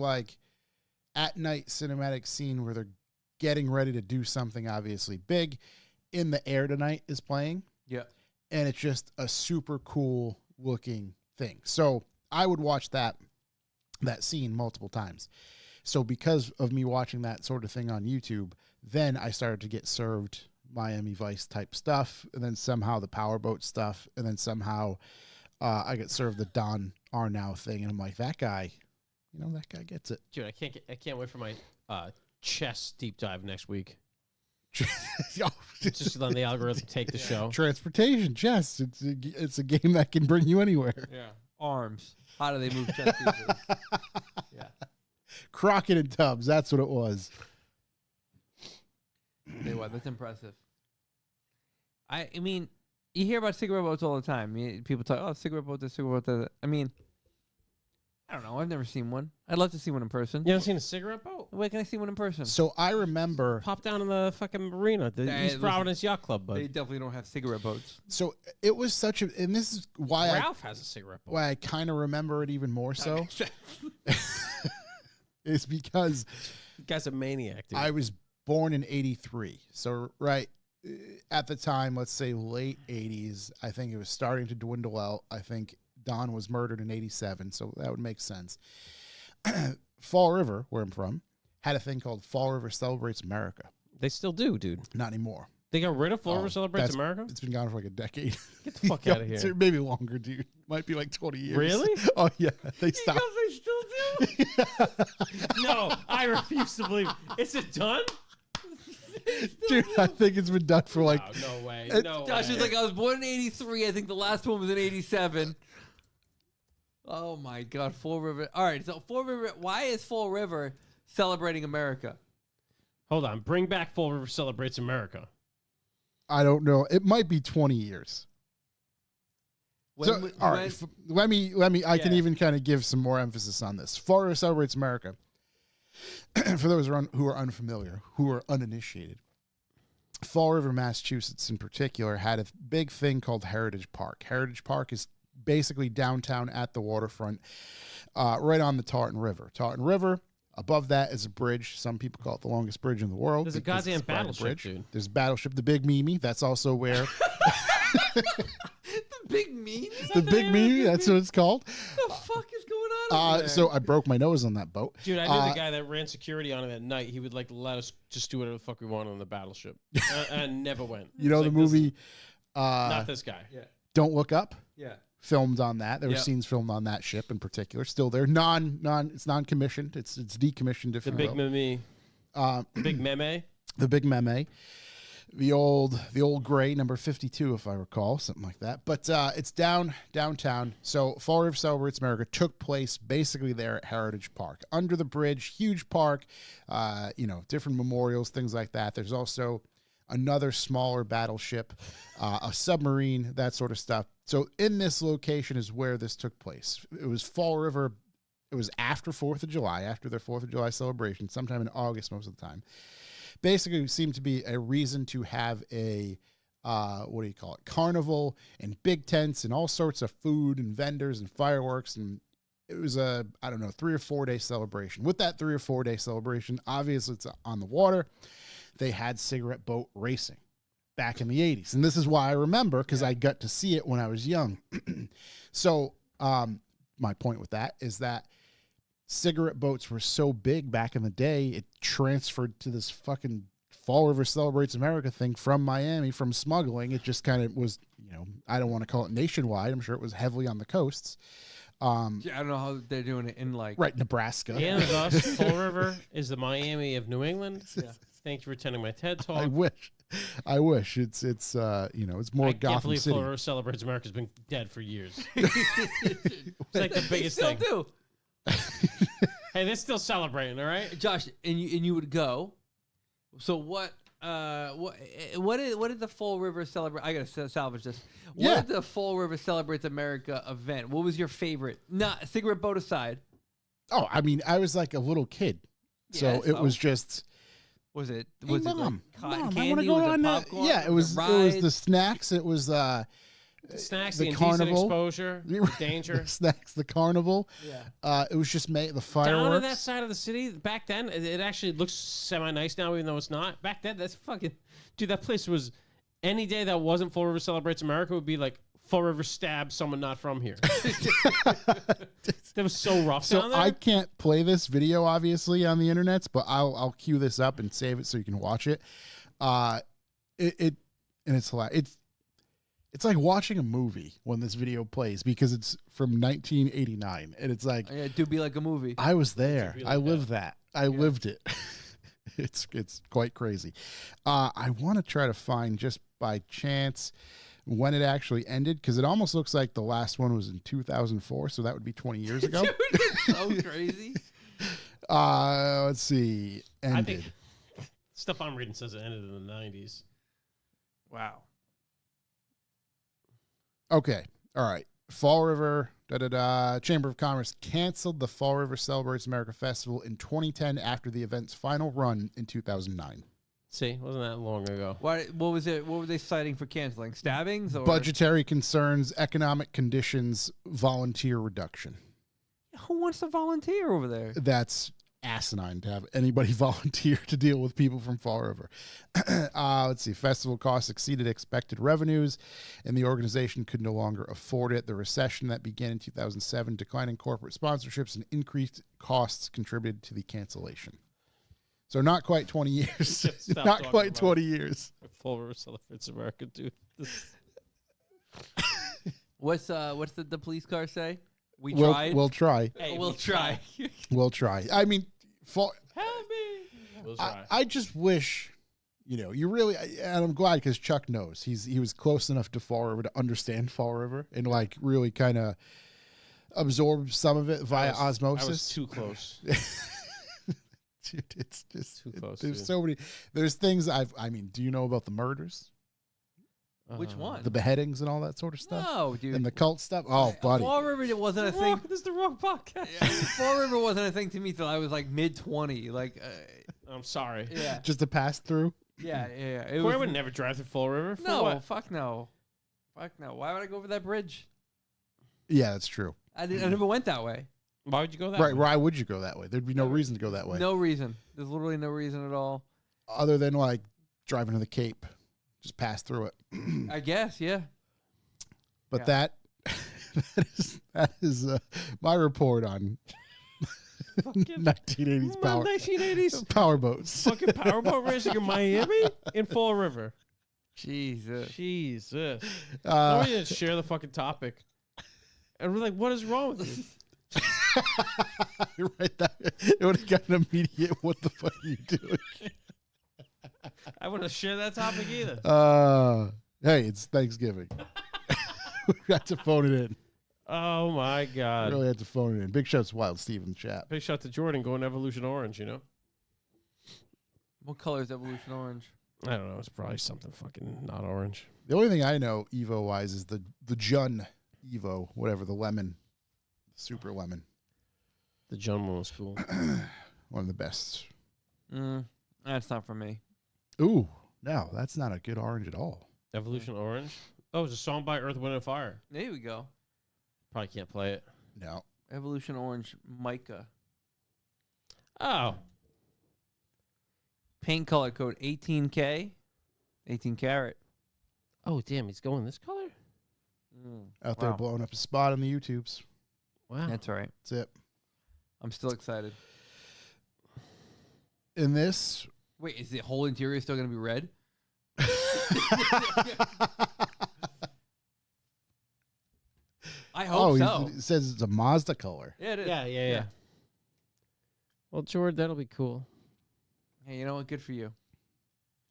at night cinematic scene where they're getting ready to do something obviously big. In the Air Tonight is playing. Yep. And it's just a super cool looking thing. So I would watch that scene multiple times. So because of me watching that sort of thing on YouTube, then I started to get served Miami Vice type stuff, and then somehow the powerboat stuff, and then somehow I get served the Don Arnow thing, and I'm like, that guy gets it. Dude, I can't wait for my chess deep dive next week. Just letting the algorithm take the show. Transportation, chess. It's a game that can bring you anywhere. Yeah. Arms. How do they move chess pieces? Yeah. Crockett and Tubbs. That's what it was. Tell you what, that's impressive. I mean, you hear about cigarette boats all the time. People talk, oh, cigarette boat, this, cigarette boat, that. I mean, I don't know. I've never seen one. I'd love to see one in person. You haven't seen a cigarette boat? Where can I see one in person? So I remember. Pop down in the fucking marina, the Hey, East listen, Providence Yacht Club, bud. They definitely don't have cigarette boats. So it was such a, and this is why Ralph has a cigarette boat. why I kind of remember it even more so. Is because The guy's a maniac, dude. I was born in '83. So right at the time, let's say late '80s, I think it was starting to dwindle out. I think Don was murdered in '87, so that would make sense. Fall River, where I'm from, had a thing called Fall River Celebrates America. They still do, dude. Not anymore. They got rid of Fall River Oh, Celebrates that's- America? It's been gone for like a decade. Get the fuck out of here. So maybe longer, dude. Might be like 20 years. Really? Oh, yeah. They stopped. they still do? No, I refuse to believe. Is it done? Dude, I think it's been done for like. No, no way. It- No Josh way. was like, I was born in '83. I think the last one was in '87. Oh my God, Fall River. All right, so Fall River. Why is Fall River celebrating America? Hold on. Bring back Fall River Celebrates America. I don't know. It might be 20 years. All right. Let me. I can even kind of give some more emphasis on this. Fall River Celebrates America. For those who are unfamiliar, who are uninitiated, Fall River, Massachusetts, in particular, had a big thing called Heritage Park. Heritage Park is basically downtown at the waterfront, right on the Taunton River. Taunton River. Above that is a bridge. Some people call it the longest bridge in the world. There's a goddamn battleship, dude. There's Battleship, the Big Mimi. That's also where The Big Mimi? the Big Mimi. That's what it's called. What the fuck is going on over there? So I broke my nose on that boat. Dude, I knew the guy that ran security on it at night. He would like let us just do whatever the fuck we wanted on the battleship, and never went. You know the movie. Not this guy. Yeah. Don't Look Up. Yeah. Filmed on that. There were scenes filmed on that ship in particular. Still there. It's non-commissioned. It's decommissioned. If The you big will. meme. Big meme. The Big Meme. The old gray number 52, if I recall, something like that. But it's downtown. So Fall River Celebrates America took place basically there at Heritage Park, under the bridge, huge park. Different memorials, things like that. There's also another smaller battleship, a submarine, that sort of stuff. So in this location is where this took place. It was Fall River. It was after 4th of July, after their 4th of July celebration, sometime in August most of the time. Basically, it seemed to be a reason to have a, carnival and big tents and all sorts of food and vendors and fireworks. And it was a, 3 or 4 day celebration. With that 3 or 4 day celebration, obviously it's on the water. They had cigarette boat racing back in the 80s. And this is why I remember, because I got to see it when I was young. So my point with that is that cigarette boats were so big back in the day, it transferred to this fucking Fall River Celebrates America thing from Miami, from smuggling. It just kind of was, I don't want to call it nationwide. I'm sure it was heavily on the coasts. I don't know how they're doing it in like Nebraska. And thus, Fall River is the Miami of New England. Yeah. Thank you for attending my TED Talk. I wish it's it's more I Gotham can't believe City. Fall River Celebrates America has been dead for years. It's like the biggest still thing. do. Hey, they're still celebrating, all right? Josh, and you would go. So what did the Fall River celebrate? I gotta salvage this. What did the Fall River Celebrates America event? What was your favorite? Not cigarette boat aside. Oh, I mean, I was like a little kid, so it was just. Was it? Hey, Was Mom, it like cotton Mom, candy? I want to go was on it that. popcorn? Yeah, it was the snacks. It was Snacks, the the indecent carnival exposure, danger. The snacks, the carnival. Yeah. It was just the Down fireworks. on that side of the city, back then, it actually looks semi-nice now, even though it's not. Back then, that's fucking... Dude, that place was... Any day that wasn't Fall River Celebrates America would be like Fall River stabs someone not from here. That was so rough So down there. I can't play this video obviously on the internet, but I'll cue this up and save it so you can watch it. It's hilarious. It's like watching a movie when this video plays because it's from 1989 and it's like Yeah, it do be like a movie. I was there. Like I lived that. I lived it. It's quite crazy. I want to try to find just by chance when it actually ended because it almost looks like the last one was in 2004, so that would be 20 years ago. Dude, it's so crazy. Let's see. Ended. I think stuff I'm reading says it ended in the 90s. Wow. Okay. All right. Fall River, Chamber of Commerce canceled the Fall River Celebrates America Festival in 2010 after the event's final run in 2009. See, wasn't that long ago. What was it? What were they citing for canceling? Stabbings or Budgetary concerns, economic conditions, volunteer reduction. Who wants to volunteer over there? That's asinine to have anybody volunteer to deal with people from Fall River. Let's see. Festival costs exceeded expected revenues, and the organization could no longer afford it. The recession that began in 2007, declining corporate sponsorships, and increased costs contributed to the cancellation. So not quite 20 years. Stop Not talking quite about 20 years. Fall River Celebrates America, dude. What's the police car say? We'll try. Hey, we'll try. We'll try. I mean, Help me. We'll try. I just wish, you really, and I'm glad because Chuck knows he was close enough to Fall River to understand Fall River and like really kind of absorb some of it via osmosis. I was too close. Dude, it's just Too close, there's dude. so many. There's things I mean, do you know about the murders, Which one? the beheadings, and all that sort of stuff, No, dude. and the cult stuff? Oh, buddy. Fall River it wasn't a thing. This is the wrong podcast. Fall River wasn't a thing to me till I was like mid-20. Like, I'm sorry. yeah, Just to pass through. yeah. It Corey was, would never drive through Fall River. For no, what? fuck no. Fuck no. Why would I go over that bridge? Yeah, that's true. I never went that way. Why would you go that Right? way? Why would you go that way? There'd be no reason to go that way, No reason. There's literally no reason at all. other than like driving to the Cape. Just pass through it. I guess, yeah. But Yeah. that is my report on 1980s power 1980s powerboats. fucking powerboat racing in Miami in Fall River. Jesus. Jesus. Uh, We didn't share the fucking topic. And we're like, what is wrong with you? You're right. It would have got an immediate. What the fuck are you doing? I wouldn't share that topic either. Hey, it's Thanksgiving. We got to phone it in. Oh my We God. really had to phone it in. Big shouts to Wild Steve in the chat. Big shot to Jordan going Evolution Orange, you know? What color is Evolution Orange? I don't know. It's probably something fucking not orange. The only thing I know Evo wise is the Jun Evo, whatever, the lemon, super lemon, The John one was cool. one of the best. That's not for me. Ooh, no, that's not a good orange at all. Evolution Orange. Oh, it's a song by Earth, Wind, and Fire. There we go. Probably can't play it. No, Evolution Orange Mica. Oh. Paint color code 18K. 18 karat. Oh, damn. He's going this color? out there Wow. blowing up a spot on the YouTubes. Wow. That's all right. That's it. I'm still excited. In this, Wait, is the whole interior still going to be red? I hope so. It says it's a Mazda color. Yeah, it is. Yeah. Well, George, that'll be cool. Hey, you know what? Good for you.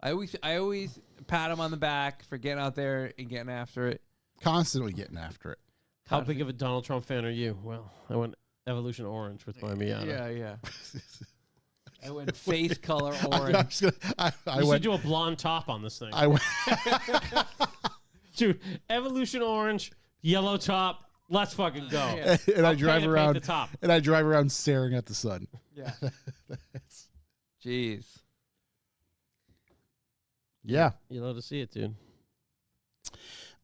I always pat him on the back for getting out there and getting after it. Constantly getting after it. How big of a Donald Trump fan are you? Well, I went Evolution Orange with my Miata. Yeah. I went face color I'm orange. just gonna, I You went. should do a blonde top on this thing. I went. Dude, Evolution Orange, yellow top. Let's fucking go. Yeah. And I I'll drive pay to paint around. the top. And I drive around staring at the sun. Yeah. Jeez. Yeah. You love to see it, dude.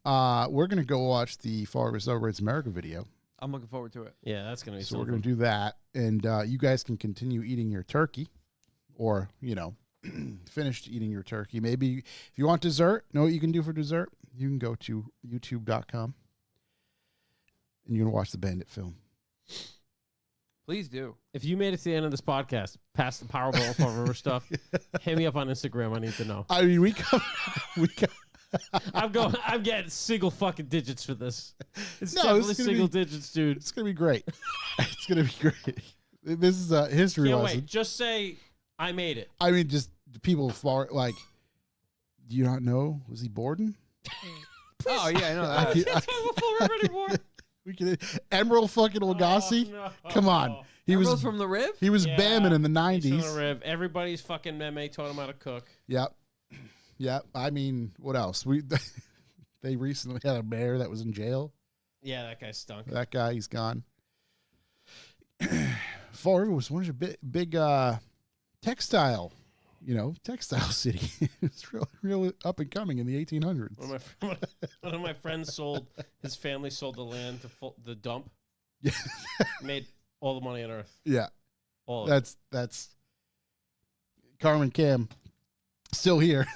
We're gonna go watch the Fall River Celebrates America video. I'm looking forward to it. Yeah, that's gonna be So we're something. gonna do that, and you guys can continue eating your turkey, or finished eating your turkey. Maybe if you want dessert, know what you can do for dessert? You can go to YouTube.com, and you can watch the Bandit film. Please do. If you made it to the end of this podcast, past the Powerball Fall River stuff, hit me up on Instagram. I need to know. I mean, we come. I'm getting single fucking digits for this. It's No, definitely it's gonna single be- digits, dude. It's gonna be great. It's gonna be great. This is a history Can't lesson. wait. Just say I made it. I mean, just the people far like. Do you not know? Was he Borden? Oh yeah, I know I that. can't- Can't talk about Fall River anymore. We can Emerald fucking Lagasse. Oh, no. Come on, he Emerald's was from the Riv. he was Yeah, bamming in the He's on '90s. the rib. Everybody's fucking meme taught him how to cook. Yep. Yep. I mean, what else? They recently had a mayor that was in jail. Yeah, that guy stunk. That guy, he's gone. Fall River was one of the big textile, textile city. It's real up and coming in the 1800s. One of my friends sold, his family sold the land to the dump. Yeah. Made all the money on earth. Yeah. All of it. That's Carmen Cam still here,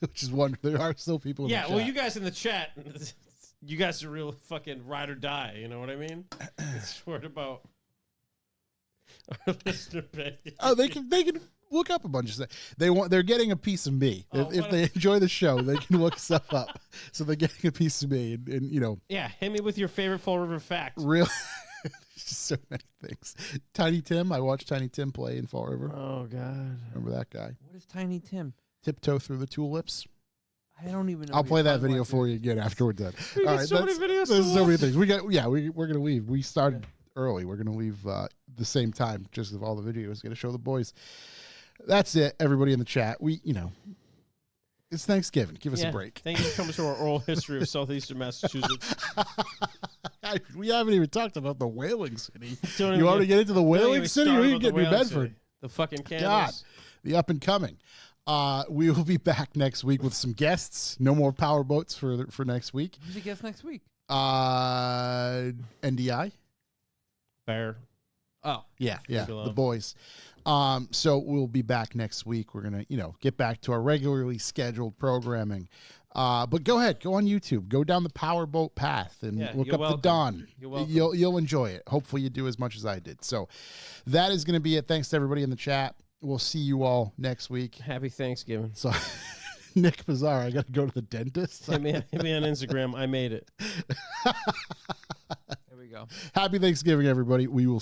which is wonderful. There are still people in the Yeah, chat. well, you guys in the chat, you guys are real fucking ride or die. You know what I mean? It's worried about our listener base. Oh, they can look up a bunch of stuff. They're getting a piece of me. Oh, If they enjoy the show, they can look stuff up. So they're getting a piece of me, and Yeah, hit me with your favorite Fall River fact. real. Just so many things. Tiny Tim, I watched Tiny Tim play in Fall River. Oh God. Remember that guy? What is Tiny Tim? Tiptoe through the tulips. I don't even know. I'll what play you're that talking video about, for dude. you again after we're done. We All got right, so many videos to there's so many watch. things. We're gonna leave. We started early. We're going to leave the same time, just of all the videos. Going to show the boys. That's it, everybody in the chat. It's Thanksgiving. Give us a break. Thank you for coming to our oral history of southeastern Massachusetts. We haven't even talked about the whaling city. Don't You want to get into the whaling even city? start We about can get the New whaling Bedford. city. The fucking God, candles. the up and coming. We will be back next week with some guests. No more power boats for next week. Who's the guest next week? NDI. Bear. Oh, Yeah, Leave it the alone. boys. So we'll be back next week. We're gonna, get back to our regularly scheduled programming. But go ahead, go on YouTube, go down the powerboat path, and Yeah, look you're up welcome. the Don. You're welcome. You'll enjoy it. Hopefully, you do as much as I did. So that is gonna be it. Thanks to everybody in the chat. We'll see you all next week. Happy Thanksgiving. So, Nick Bizarre, I got to go to the dentist. Hit me on Instagram. I made it. there we go. Happy Thanksgiving, everybody. We will